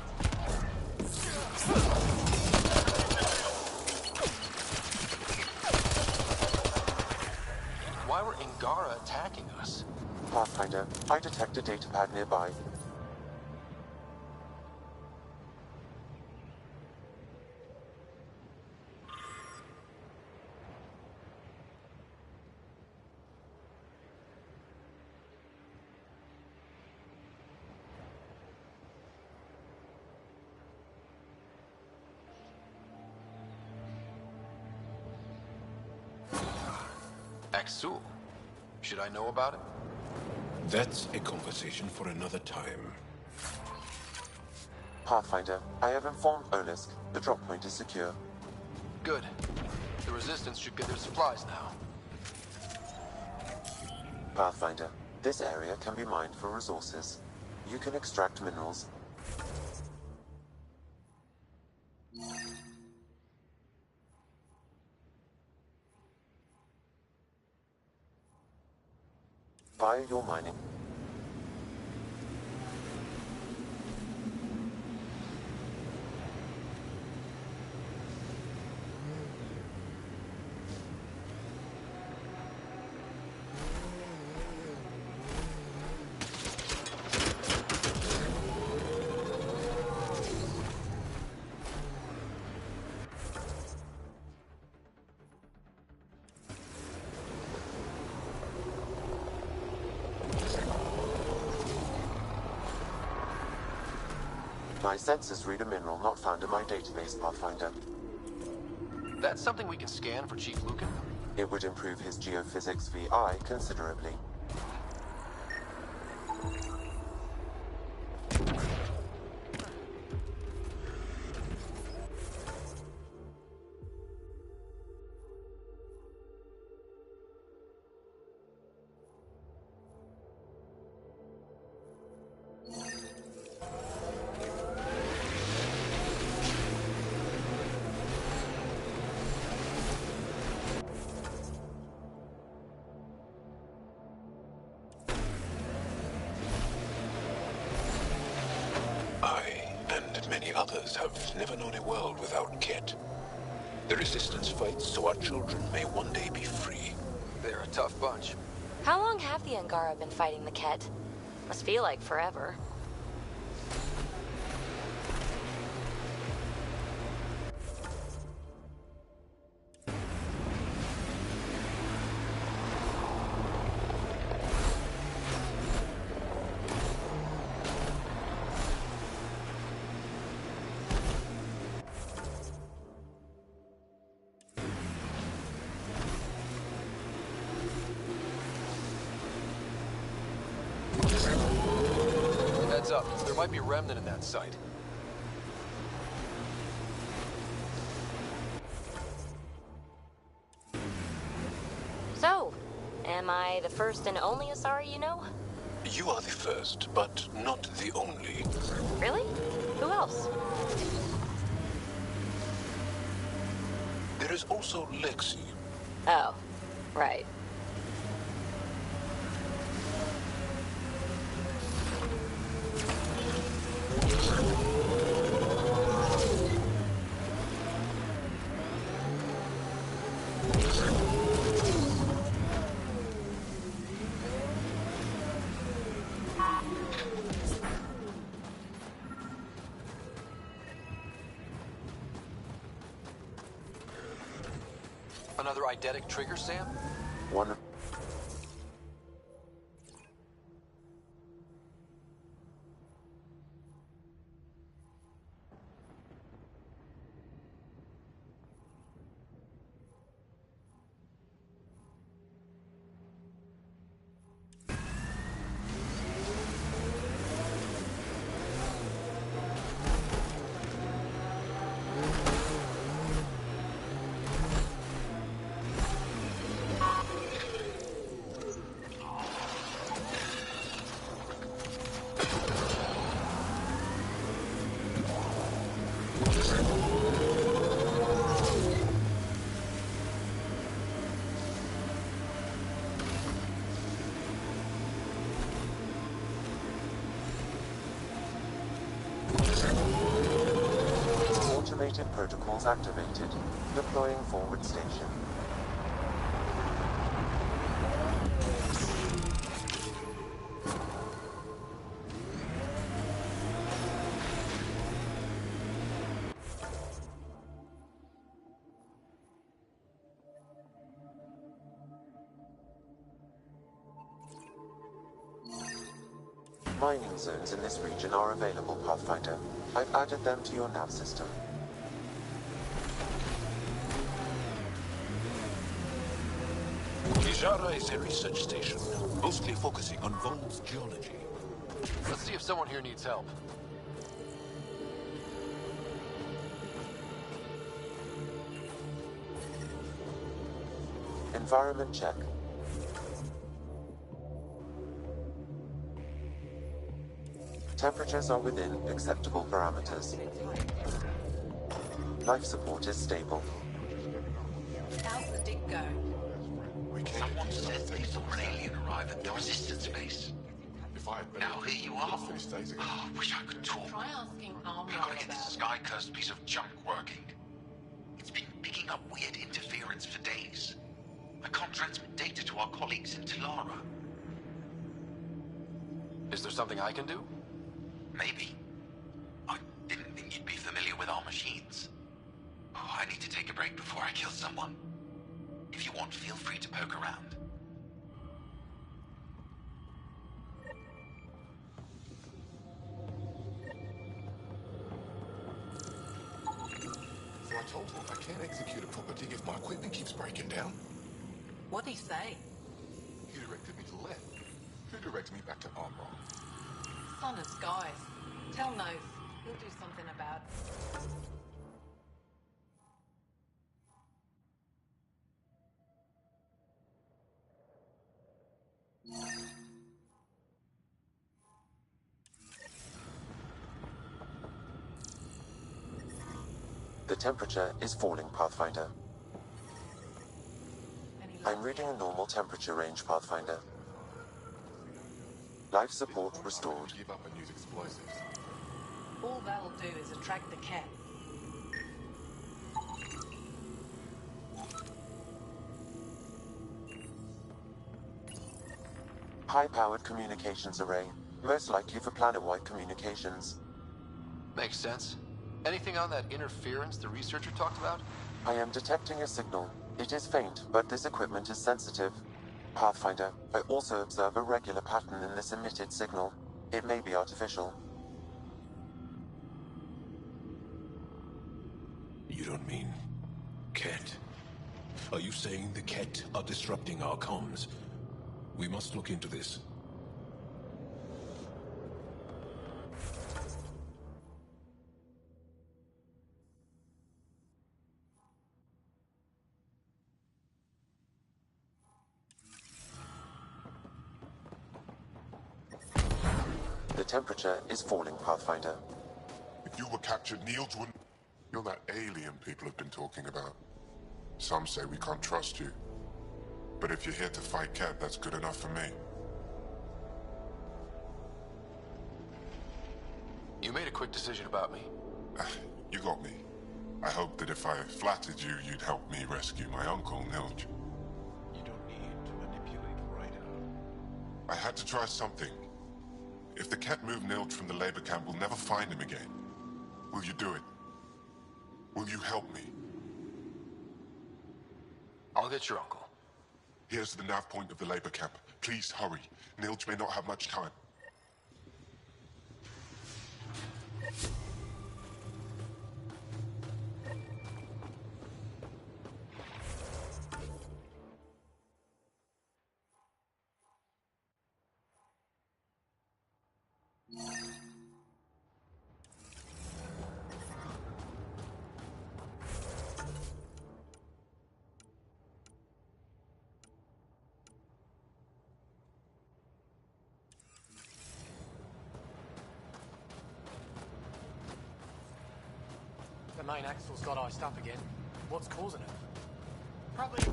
Why were Angara attacking us? Pathfinder, I detect a datapad nearby. Axul. Should I know about it? That's a conversation for another time. Pathfinder, I have informed Olisk. The drop point is secure. Good. The Resistance should get their supplies now. Pathfinder, this area can be mined for resources. You can extract minerals. Via your mining. My sensors read a mineral not found in my database, Pathfinder. That's something we can scan for Chief Lucan? It would improve his geophysics VI considerably. Many others have never known a world without Ket. The Resistance fights so our children may one day be free. They're a tough bunch. How long have the Angara been fighting the Ket? Must feel like forever. Heads up, there might be remnant in that site. So, am I the first and only Asari you know? You are the first, but not the only. Really? Who else? There is also Lexi. Oh, right. Another eidetic trigger, Sam? One. Automated protocols activated. Deploying forward station. Mining zones in this region are available, Pathfinder. I've added them to your nav system. Kijara is a research station, mostly focusing on Voeld's geology. Let's see if someone here needs help. Environment check. Temperatures are within acceptable parameters. Life support is stable. How's the dig going? Someone said they saw an alien arrive at the resistance base. Now here you are. Oh, wish I could talk. Try asking Armor I've got to get this about it. sky-cursed piece of junk working. It's been picking up weird interference for days. I can't transmit data to our colleagues in Tilara. Is there something I can do? Maybe. I didn't think you'd be familiar with our machines. Oh, I need to take a break before I kill someone. If you want, feel free to poke around. So I told him I can't execute a proper dig if my equipment keeps breaking down. What'd he say? He directed me to left. Who directs me back to Armor? Son of skies. Tell Noth. He'll do something about it. The temperature is falling, Pathfinder. I'm reading a normal temperature range, Pathfinder. Life support restored. Give up and use explosives. All that'll do is attract the cat. High-powered communications array, most likely for planet-wide communications. Makes sense. Anything on that interference the researcher talked about? I am detecting a signal. It is faint, but this equipment is sensitive. Pathfinder, I also observe a regular pattern in this emitted signal. It may be artificial. You don't mean... Ket? Are you saying the Ket are disrupting our comms? We must look into this. The temperature is falling, Pathfinder. If you were captured, Niels wouldn't... You're that alien people have been talking about. Some say we can't trust you. But if you're here to fight Ket, that's good enough for me. You made a quick decision about me. You got me. I hoped that if I flattered you, you'd help me rescue my uncle, Nilj. You don't need to manipulate right out. I had to try something. If the Ket move Nilj from the labor camp, we'll never find him again. Will you do it? Will you help me? I'll get your uncle. Here's the nav point of the labor camp. Please hurry. Nilj may not have much time. The main axle's got iced up again. What's causing it? Probably...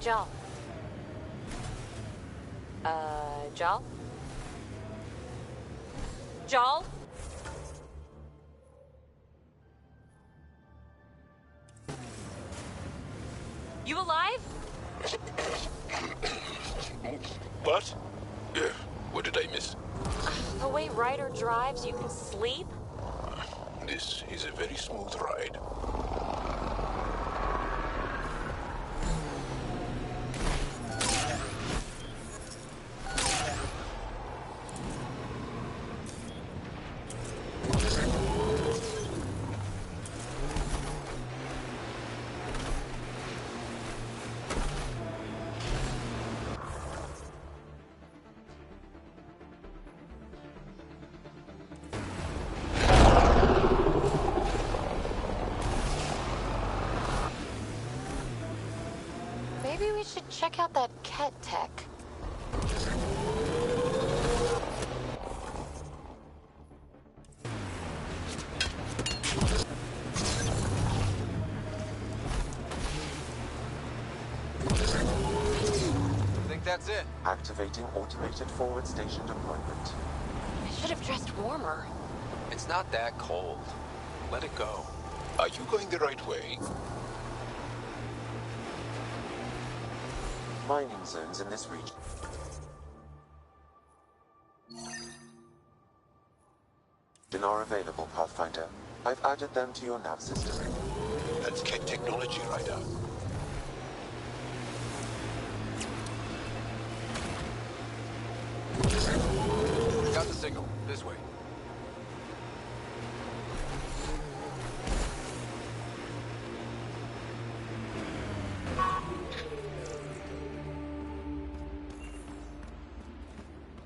Jal. Jal? Jal? You alive? What? What did I miss? The way Ryder drives, you can sleep? This is a very smooth ride. Maybe we should check out that Ket tech. Think that's it? Activating automated forward station deployment. I should have dressed warmer. It's not that cold. Let it go. Are you going the right way? Mining zones in this region are available, Pathfinder. I've added them to your nav system. That's Ket technology, Ryder. Got the signal. This way.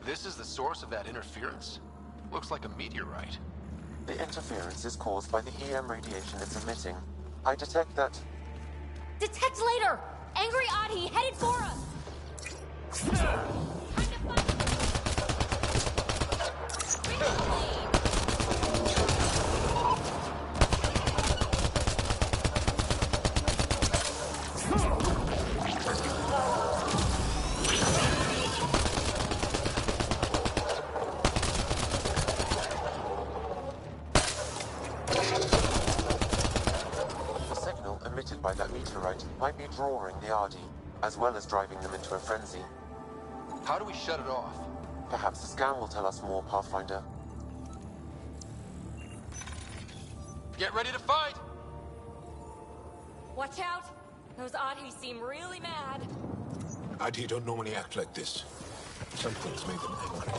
This is the source of that interference? Looks like a meteorite. The interference is caused by the EM radiation it's emitting. I detect that... Detect later! Angry Audie headed for us! by that meteorite might be drawing the Ardi, as well as driving them into a frenzy. How do we shut it off? Perhaps the scan will tell us more, Pathfinder. Get ready to fight! Watch out! Those Audis seem really mad. Adi don't normally act like this. Something's made them angry.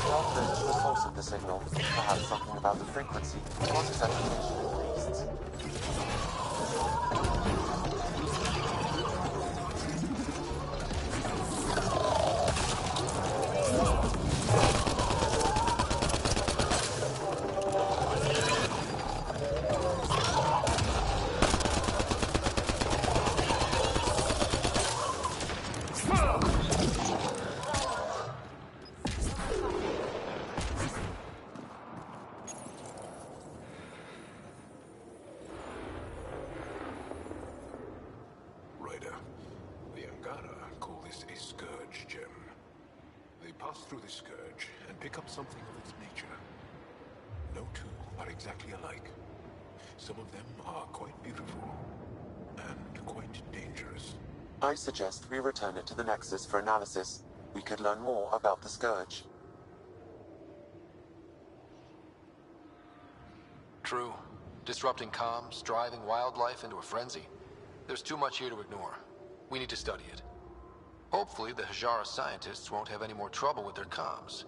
Not the true source of the signal. Perhaps something about the frequency, or its application in the beasts. Through the scourge and pick up something of its nature. No two are exactly alike. Some of them are quite beautiful and quite dangerous. I suggest we return it to the Nexus for analysis. We could learn more about the scourge. True. Disrupting comms, driving wildlife into a frenzy. There's too much here to ignore. We need to study it. Hopefully, the Hajara scientists won't have any more trouble with their comms.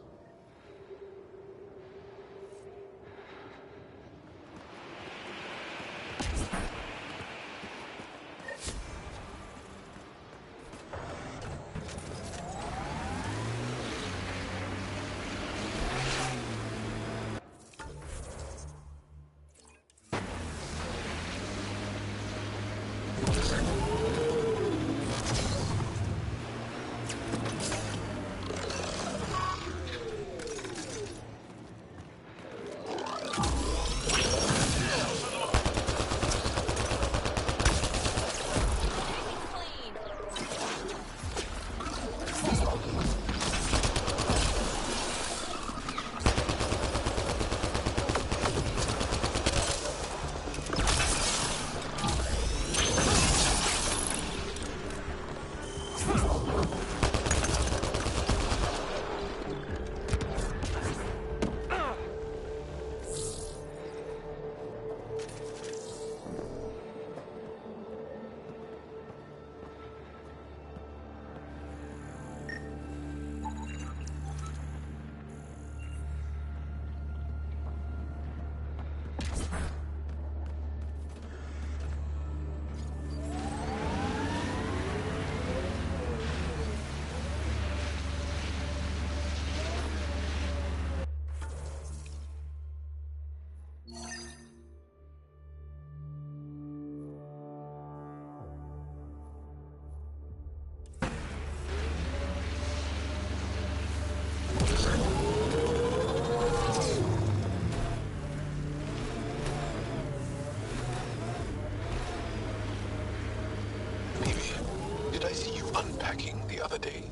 Did I see you unpacking the other day?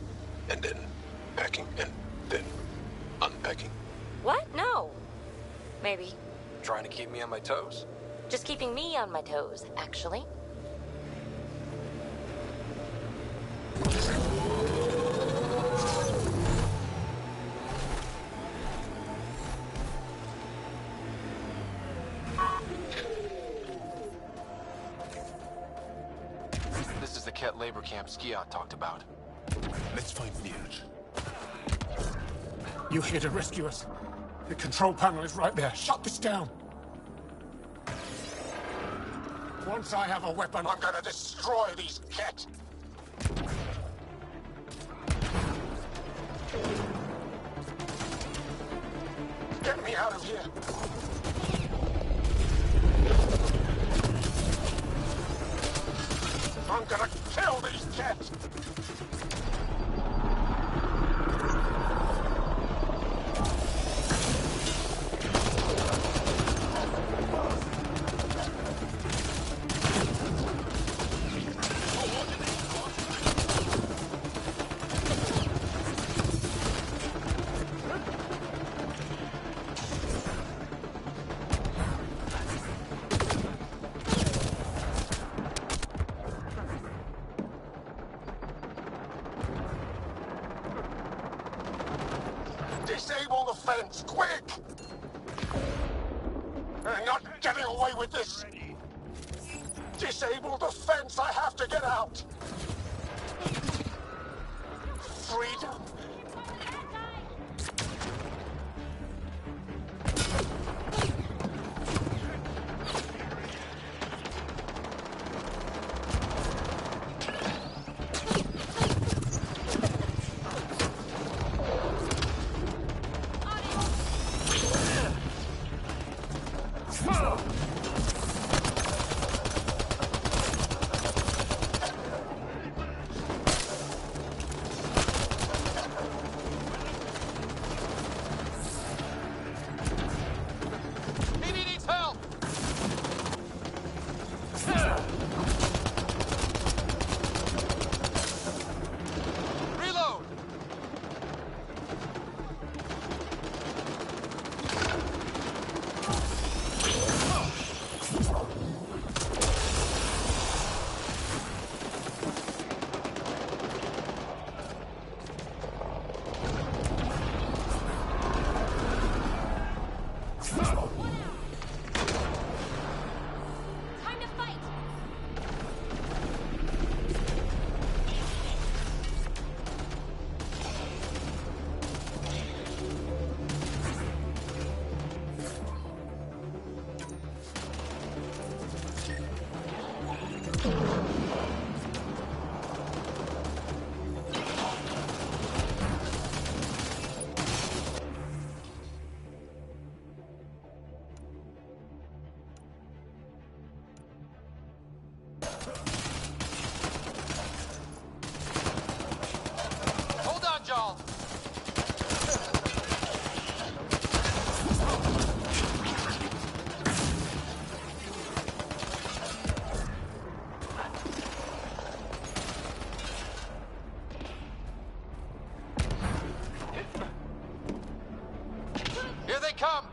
And then packing and then unpacking? What? No. Maybe. Trying to keep me on my toes? Just keeping me on my toes, actually. This is the Ket labor camp Skiot talked about. Let's find Neerj. You here to rescue us? The control panel is right there. Shut this down. Once I have a weapon, I'm gonna destroy these Ket. Get me out of here. I'm gonna kill these Ket. Disable the fence, quick! You're not getting away with this! Disable the fence, I have to get out! Freedom! Hold on, Jarl! Here they come!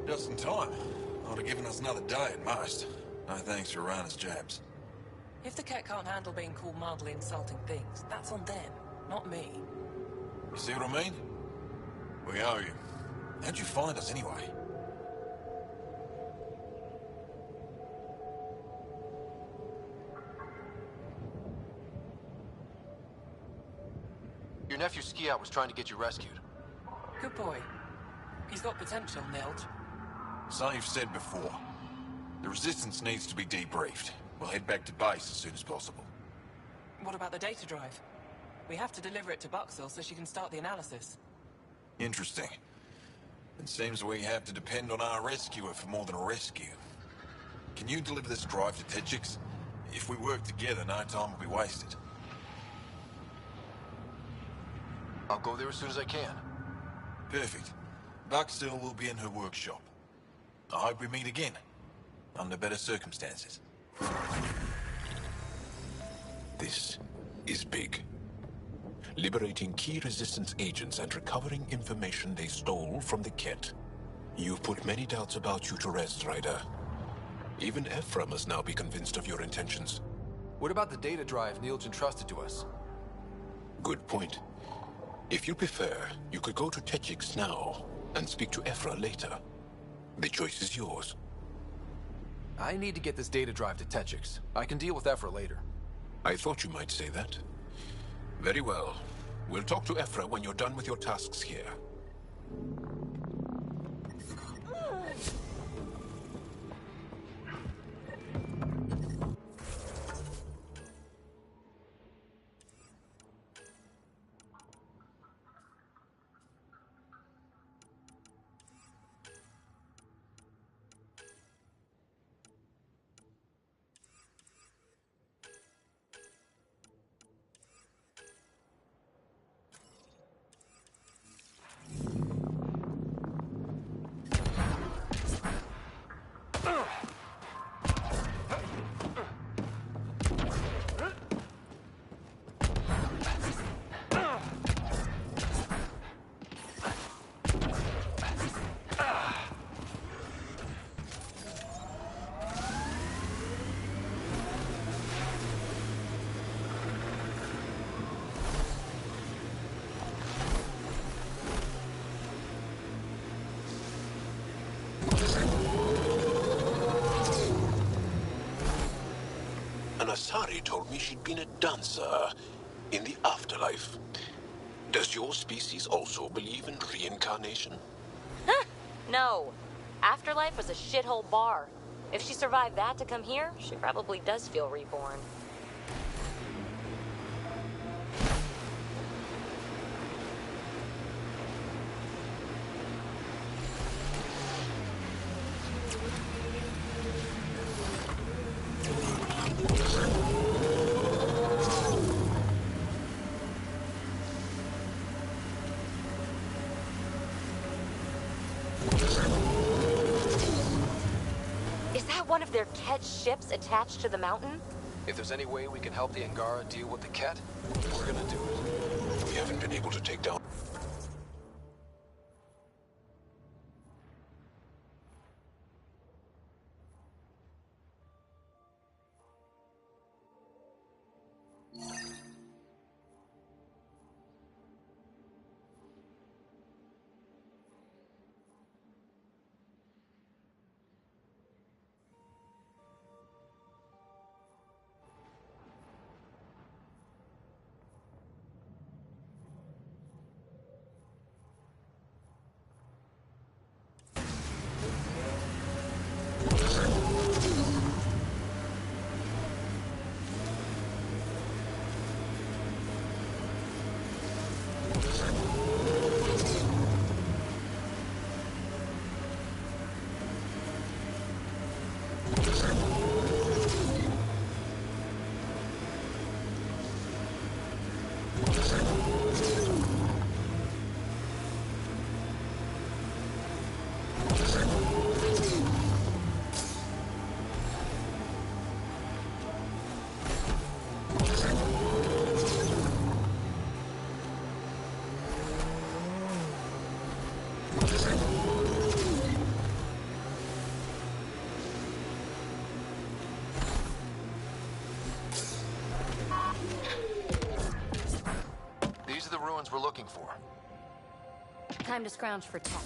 Just in time. Ought to given us another day at most. No thanks for Rana's jabs. If the cat can't handle being called mildly insulting things, that's on them, not me. You see what I mean? We owe you. How'd you find us anyway? Your nephew Skiat was trying to get you rescued. Good boy. He's got potential, Nilge. Something you've said before. The Resistance needs to be debriefed. We'll head back to base as soon as possible. What about the data drive? We have to deliver it to Buxel so she can start the analysis. Interesting. It seems we have to depend on our rescuer for more than a rescue. Can you deliver this drive to Techix? If we work together, no time will be wasted. I'll go there as soon as I can. Perfect. Buxel will be in her workshop. I hope we meet again. Under better circumstances. This is big. Liberating key Resistance agents and recovering information they stole from the Ket. You've put many doubts about you to rest, Ryder. Even Ephra must now be convinced of your intentions. What about the data drive Neil's entrusted to us? Good point. If you prefer, you could go to Techix now and speak to Ephra later. The choice is yours. I need to get this data drive to Techix. I can deal with Ephra later. I thought you might say that. Very well. We'll talk to Ephra when you're done with your tasks here. Asari told me she'd been a dancer in the afterlife. Does your species also believe in reincarnation? No. Afterlife was a shithole bar. If she survived that to come here, she probably does feel reborn. One of their Ket ships attached to the mountain? If there's any way we can help the Angara deal with the Ket, we're gonna do it. We haven't been able to take down... for? Time to scrounge for tech.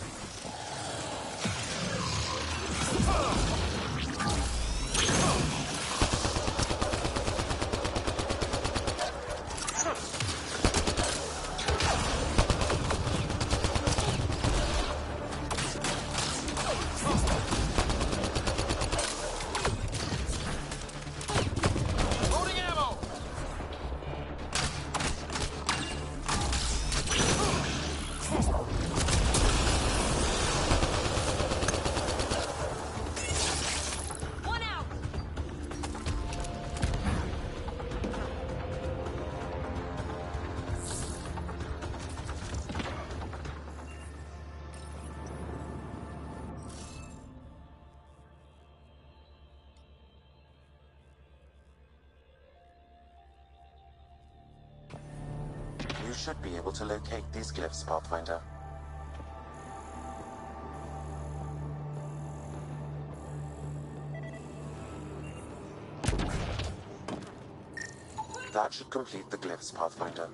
You should be able to locate these glyphs, Pathfinder. That should complete the glyphs, Pathfinder.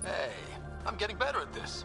Hey, I'm getting better at this.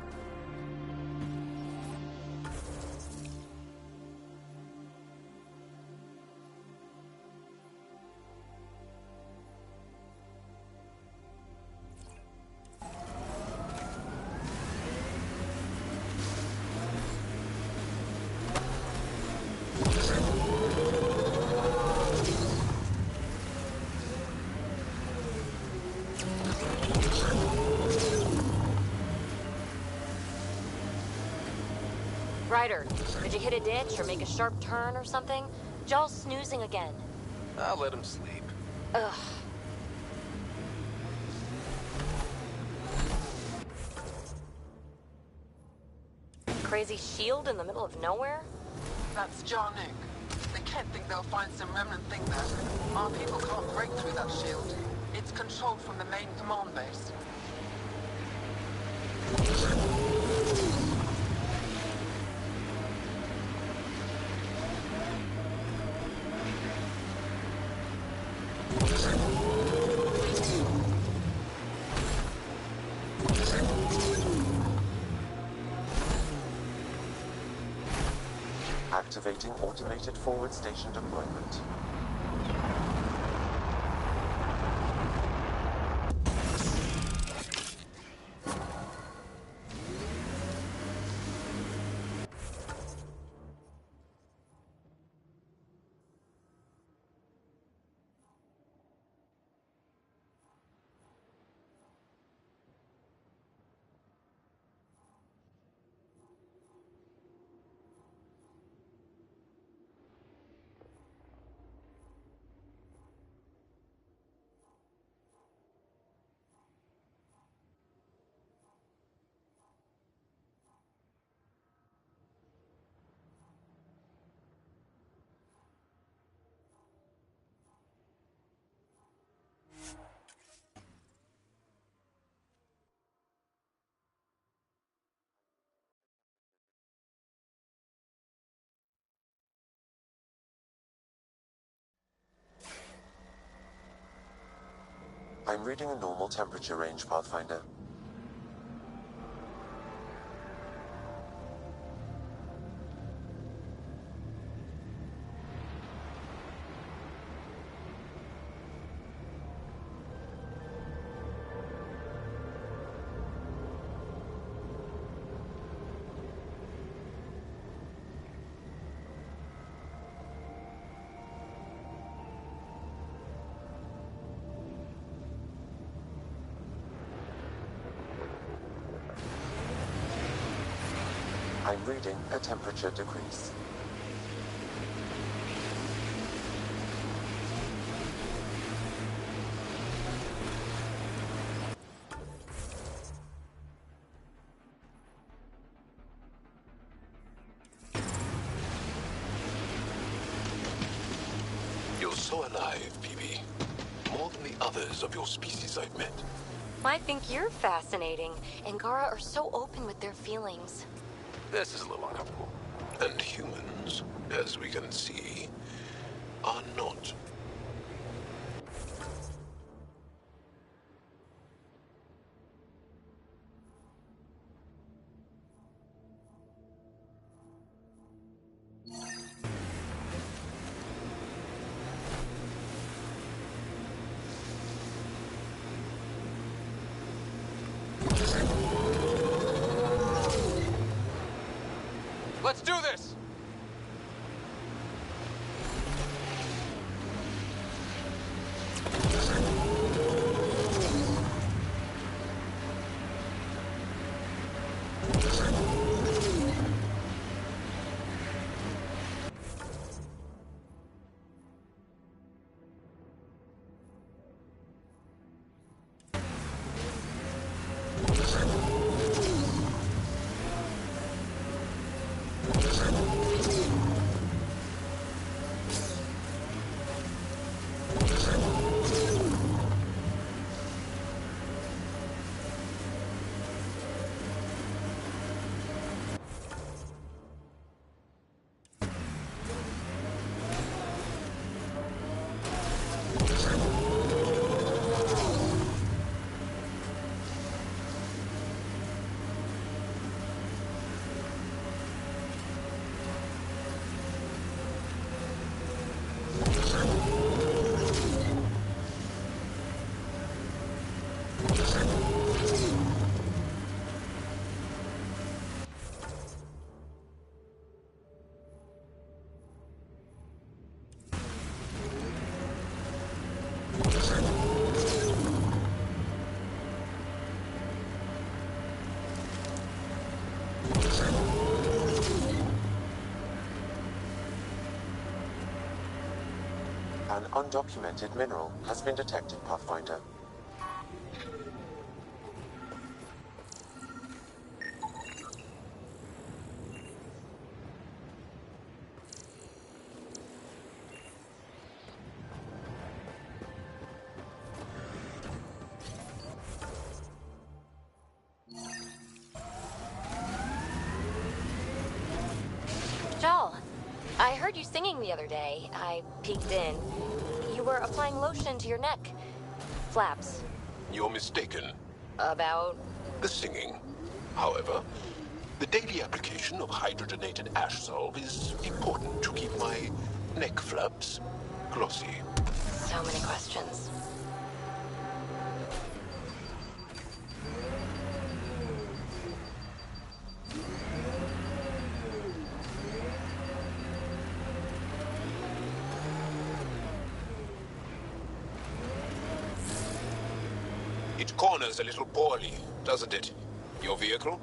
Ryder, did you hit a ditch or make a sharp turn or something? Jaw's snoozing again. I'll let him sleep. Ugh. Crazy shield in the middle of nowhere? That's Jarnik. They can't think they'll find some remnant thing there. Our people can't break through that shield. It's controlled from the main command base. Activating automated forward station deployment. I'm reading a normal temperature range, Pathfinder. I'm reading a temperature decrease. You're so alive, PB. More than the others of your species I've met. I think you're fascinating. Angara are so open with their feelings. This is a little uncomfortable. And humans, as we can see, are not. Let's do this! An undocumented mineral has been detected, Pathfinder. Jal, I heard you singing the other day. I peeked in. You were applying lotion to your neck. Flaps. You're mistaken. About? The singing. However, the daily application of hydrogenated ash salve is important to keep my neck flaps glossy. So many questions. It corners a little poorly, doesn't it? Your vehicle?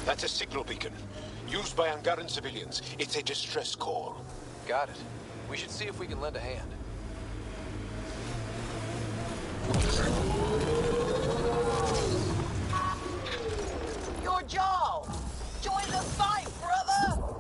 That's a signal beacon. Used by Angaran civilians. It's a distress call. Got it. We should see if we can lend a hand. You're Jarl! Join the fight, brother!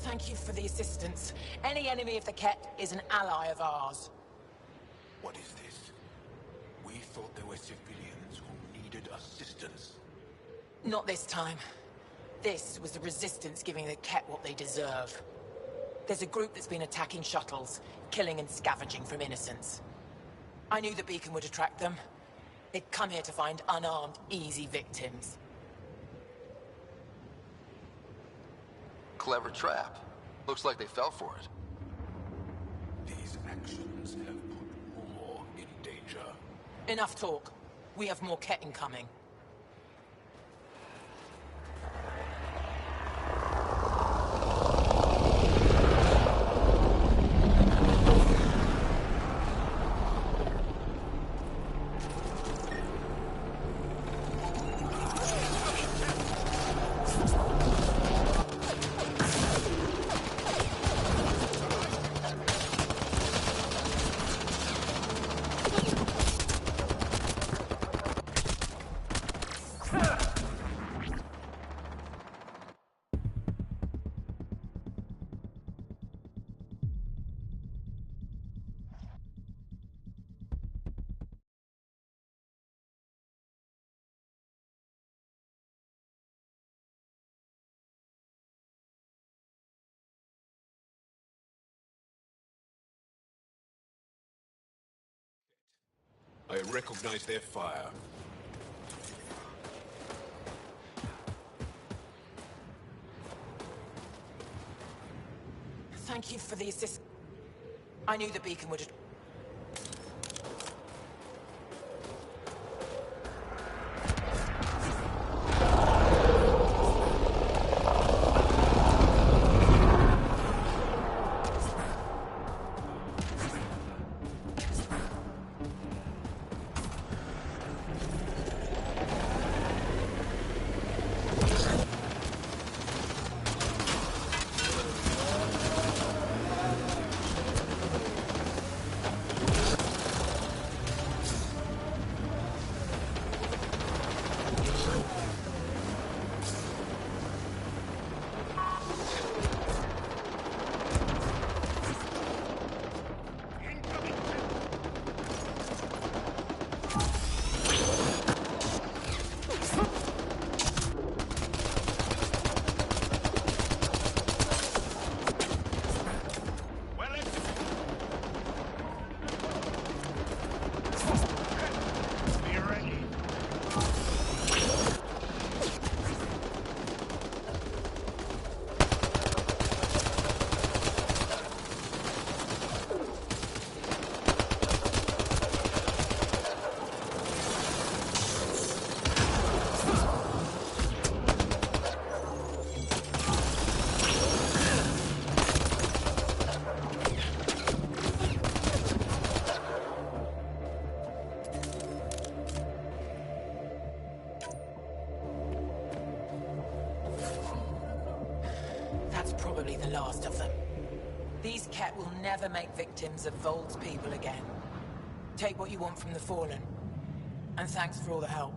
Thank you for the assistance. Any enemy of the Ket is an ally of ours. What is this? We thought there were civilians who needed assistance. Not this time. This was the Resistance giving the Ket what they deserve. There's a group that's been attacking shuttles, killing and scavenging from innocents. I knew the beacon would attract them. They'd come here to find unarmed, easy victims. Clever trap. Looks like they fell for it. These actions have put more in danger. Enough talk. We have more Ket incoming. I recognize their fire. Thank you for the assist. I knew the beacon would... That's probably the last of them. These Ket will never make victims of Voeld's people again. Take what you want from the Fallen. And thanks for all the help.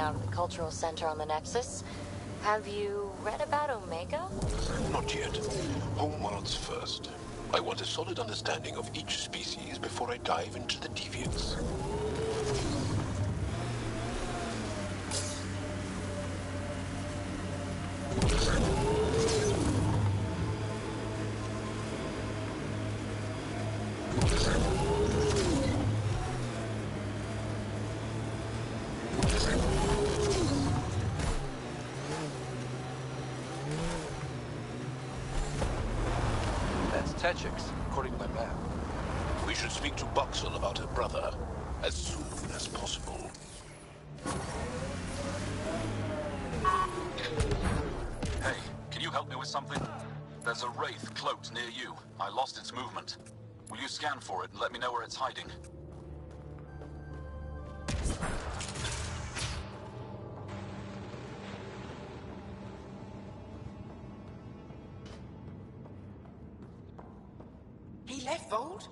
out of the cultural center on the Nexus. Have you read about Omega? Not yet. Homeworlds first. I want a solid understanding of each species before I dive into the deviants. Techix, according to my map. We should speak to Buxel about her brother as soon as possible. Hey, can you help me with something? There's a wraith cloaked near you. I lost its movement. Will you scan for it and let me know where it's hiding? He left Voeld?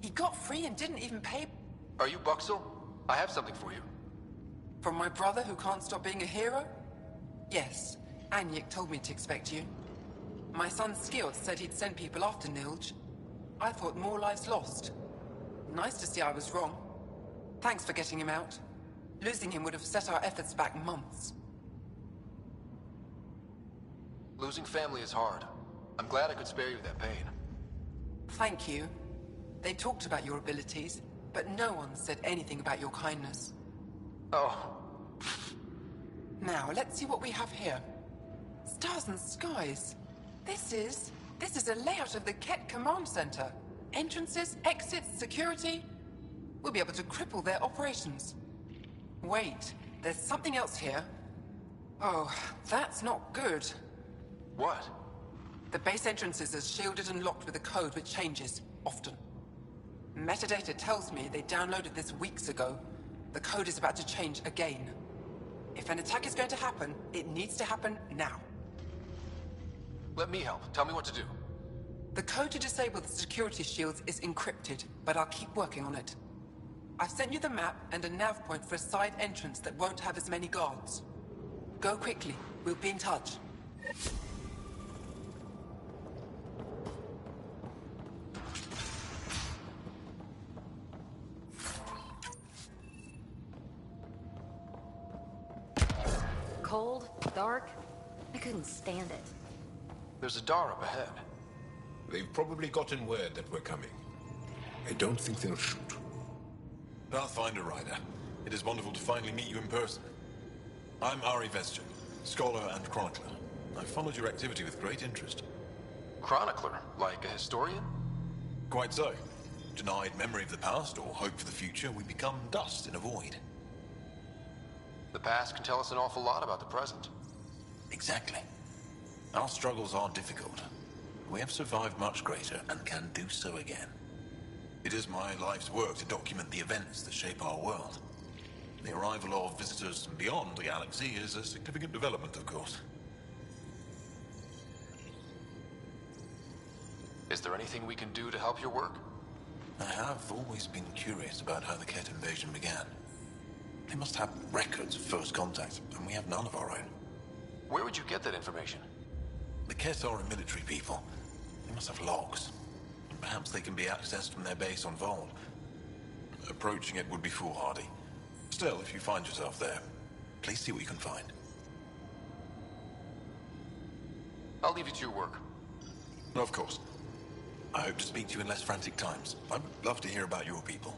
He got free and didn't even pay... Are you Buxel? I have something for you. From my brother who can't stop being a hero? Yes, Anyik told me to expect you. My son Skioth said he'd send people after Nilge. I thought more lives lost. Nice to see I was wrong. Thanks for getting him out. Losing him would have set our efforts back months. Losing family is hard. I'm glad I could spare you that pain. Thank you. They talked about your abilities, but no one said anything about your kindness. Oh. Now, let's see what we have here. Stars and skies. This is a layout of the Ket Command Center. Entrances, exits, security. We'll be able to cripple their operations. Wait, there's something else here. Oh, that's not good. What? The base entrances are shielded and locked with a code which changes, often. Metadata tells me they downloaded this weeks ago. The code is about to change again. If an attack is going to happen, it needs to happen now. Let me help. Tell me what to do. The code to disable the security shields is encrypted, but I'll keep working on it. I've sent you the map and a nav point for a side entrance that won't have as many guards. Go quickly. We'll be in touch. Cold, dark. I couldn't stand it. There's a door up ahead. They've probably gotten word that we're coming. I don't think they'll shoot. Pathfinder Rider, it is wonderful to finally meet you in person. I'm Ari Vesture, scholar and chronicler. I've followed your activity with great interest. Chronicler? Like a historian? Quite so. Denied memory of the past or hope for the future, we become dust in a void. The past can tell us an awful lot about the present. Exactly. Our struggles are difficult. We have survived much greater and can do so again. It is my life's work to document the events that shape our world. The arrival of visitors from beyond the galaxy is a significant development, of course. Is there anything we can do to help your work? I have always been curious about how the Ket invasion began. They must have records of first contact, and we have none of our own. Where would you get that information? The Ket are a military people. They must have logs. Perhaps they can be accessed from their base on Voeld. Approaching it would be foolhardy. Still, if you find yourself there, please see what you can find. I'll leave you to your work. Of course. I hope to speak to you in less frantic times. I'd love to hear about your people.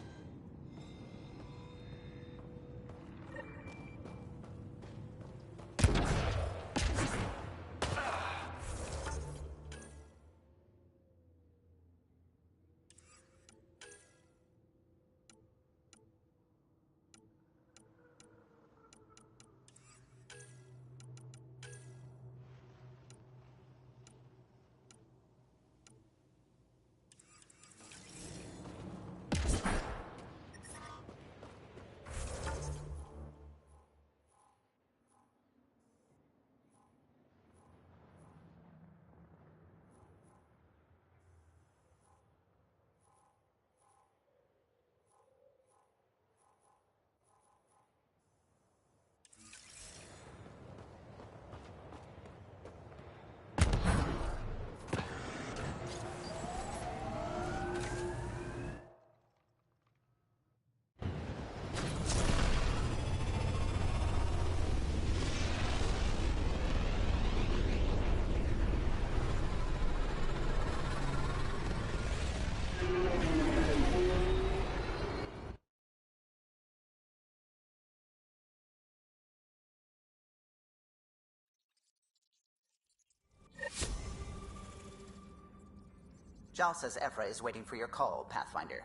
Jal says Evra is waiting for your call, Pathfinder.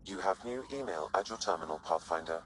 You have new email at your terminal, Pathfinder.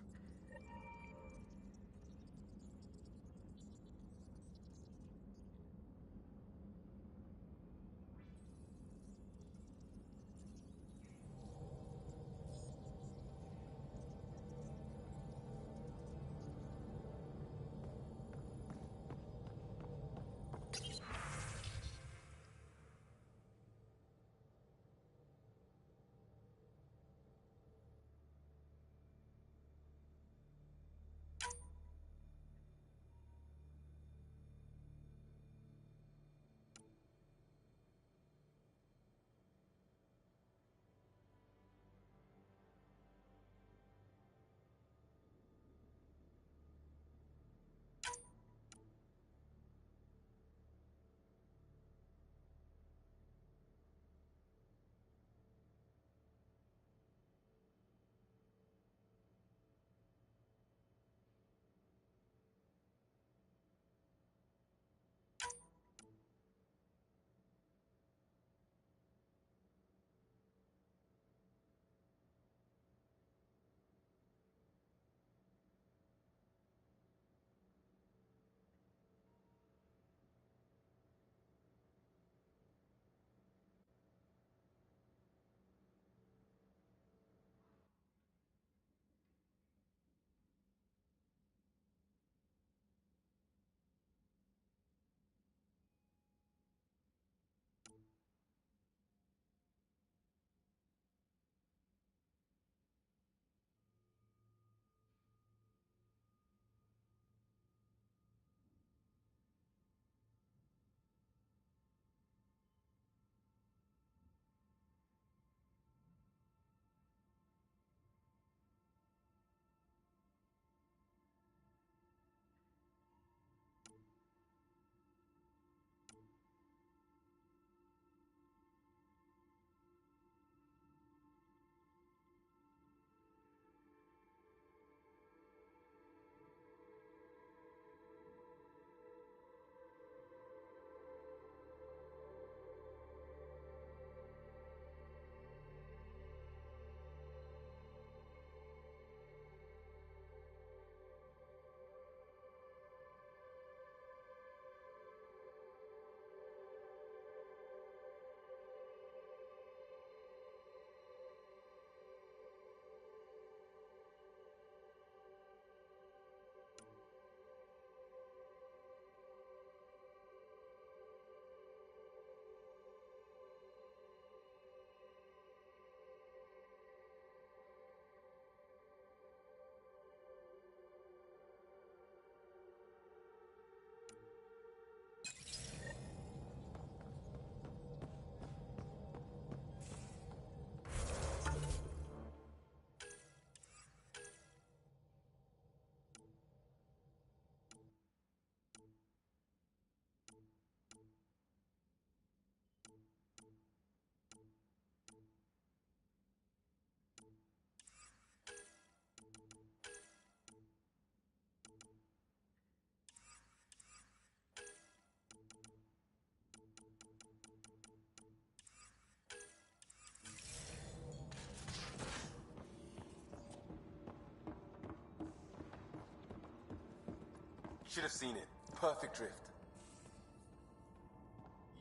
Should have seen it. Perfect drift.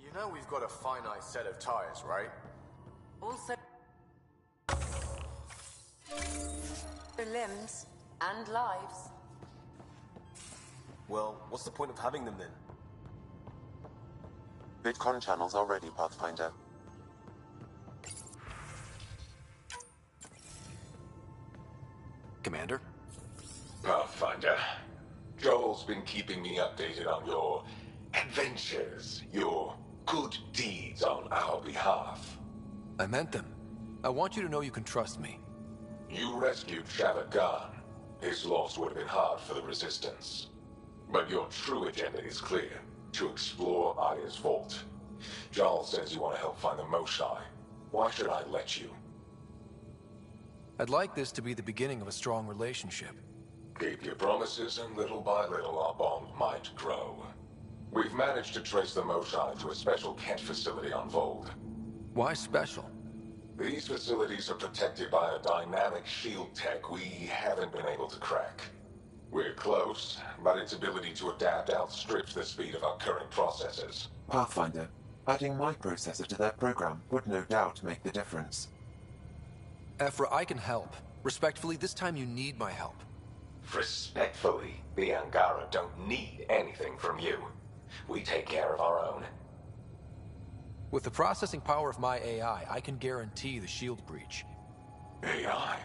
You know we've got a finite set of tires, right? Also, limbs and lives. Well, what's the point of having them then? Bitcoin channels are ready, Pathfinder. Commander? Pathfinder, Joel's been keeping me updated on your adventures, your good deeds on our behalf. I meant them. I want you to know you can trust me. You rescued Shava Khan. His loss would have been hard for the Resistance. But your true agenda is clear. To explore Aya's vault. Jarl says you want to help find the Moshae. Why should I let you? I'd like this to be the beginning of a strong relationship. Keep your promises, and little by little our bond might grow. We've managed to trace the Moshae to a special Kent facility on Voeld. Why special? These facilities are protected by a dynamic shield tech we haven't been able to crack. We're close, but its ability to adapt outstrips the speed of our current processors. Pathfinder, adding my processor to their program would no doubt make the difference. Ephra, I can help. Respectfully, this time you need my help. Respectfully, the Angara don't need anything from you. We take care of our own. With the processing power of my AI, I can guarantee the shield breach. AI?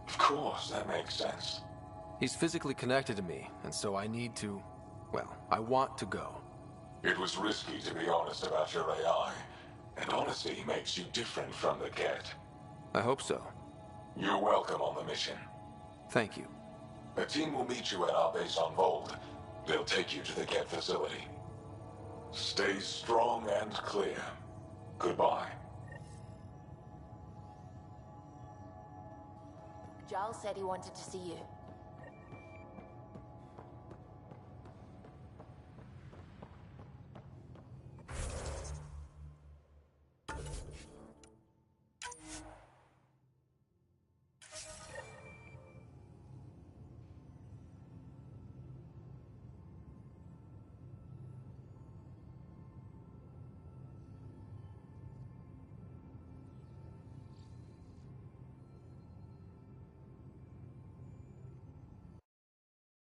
Of course, that makes sense. He's physically connected to me, and so I need to... well, I want to go. It was risky to be honest about your AI, and honesty makes you different from the Get. I hope so. You're welcome on the mission. Thank you. A team will meet you at our base on Voeld. They'll take you to the Get facility. Stay strong and clear. Goodbye. Giles said he wanted to see you.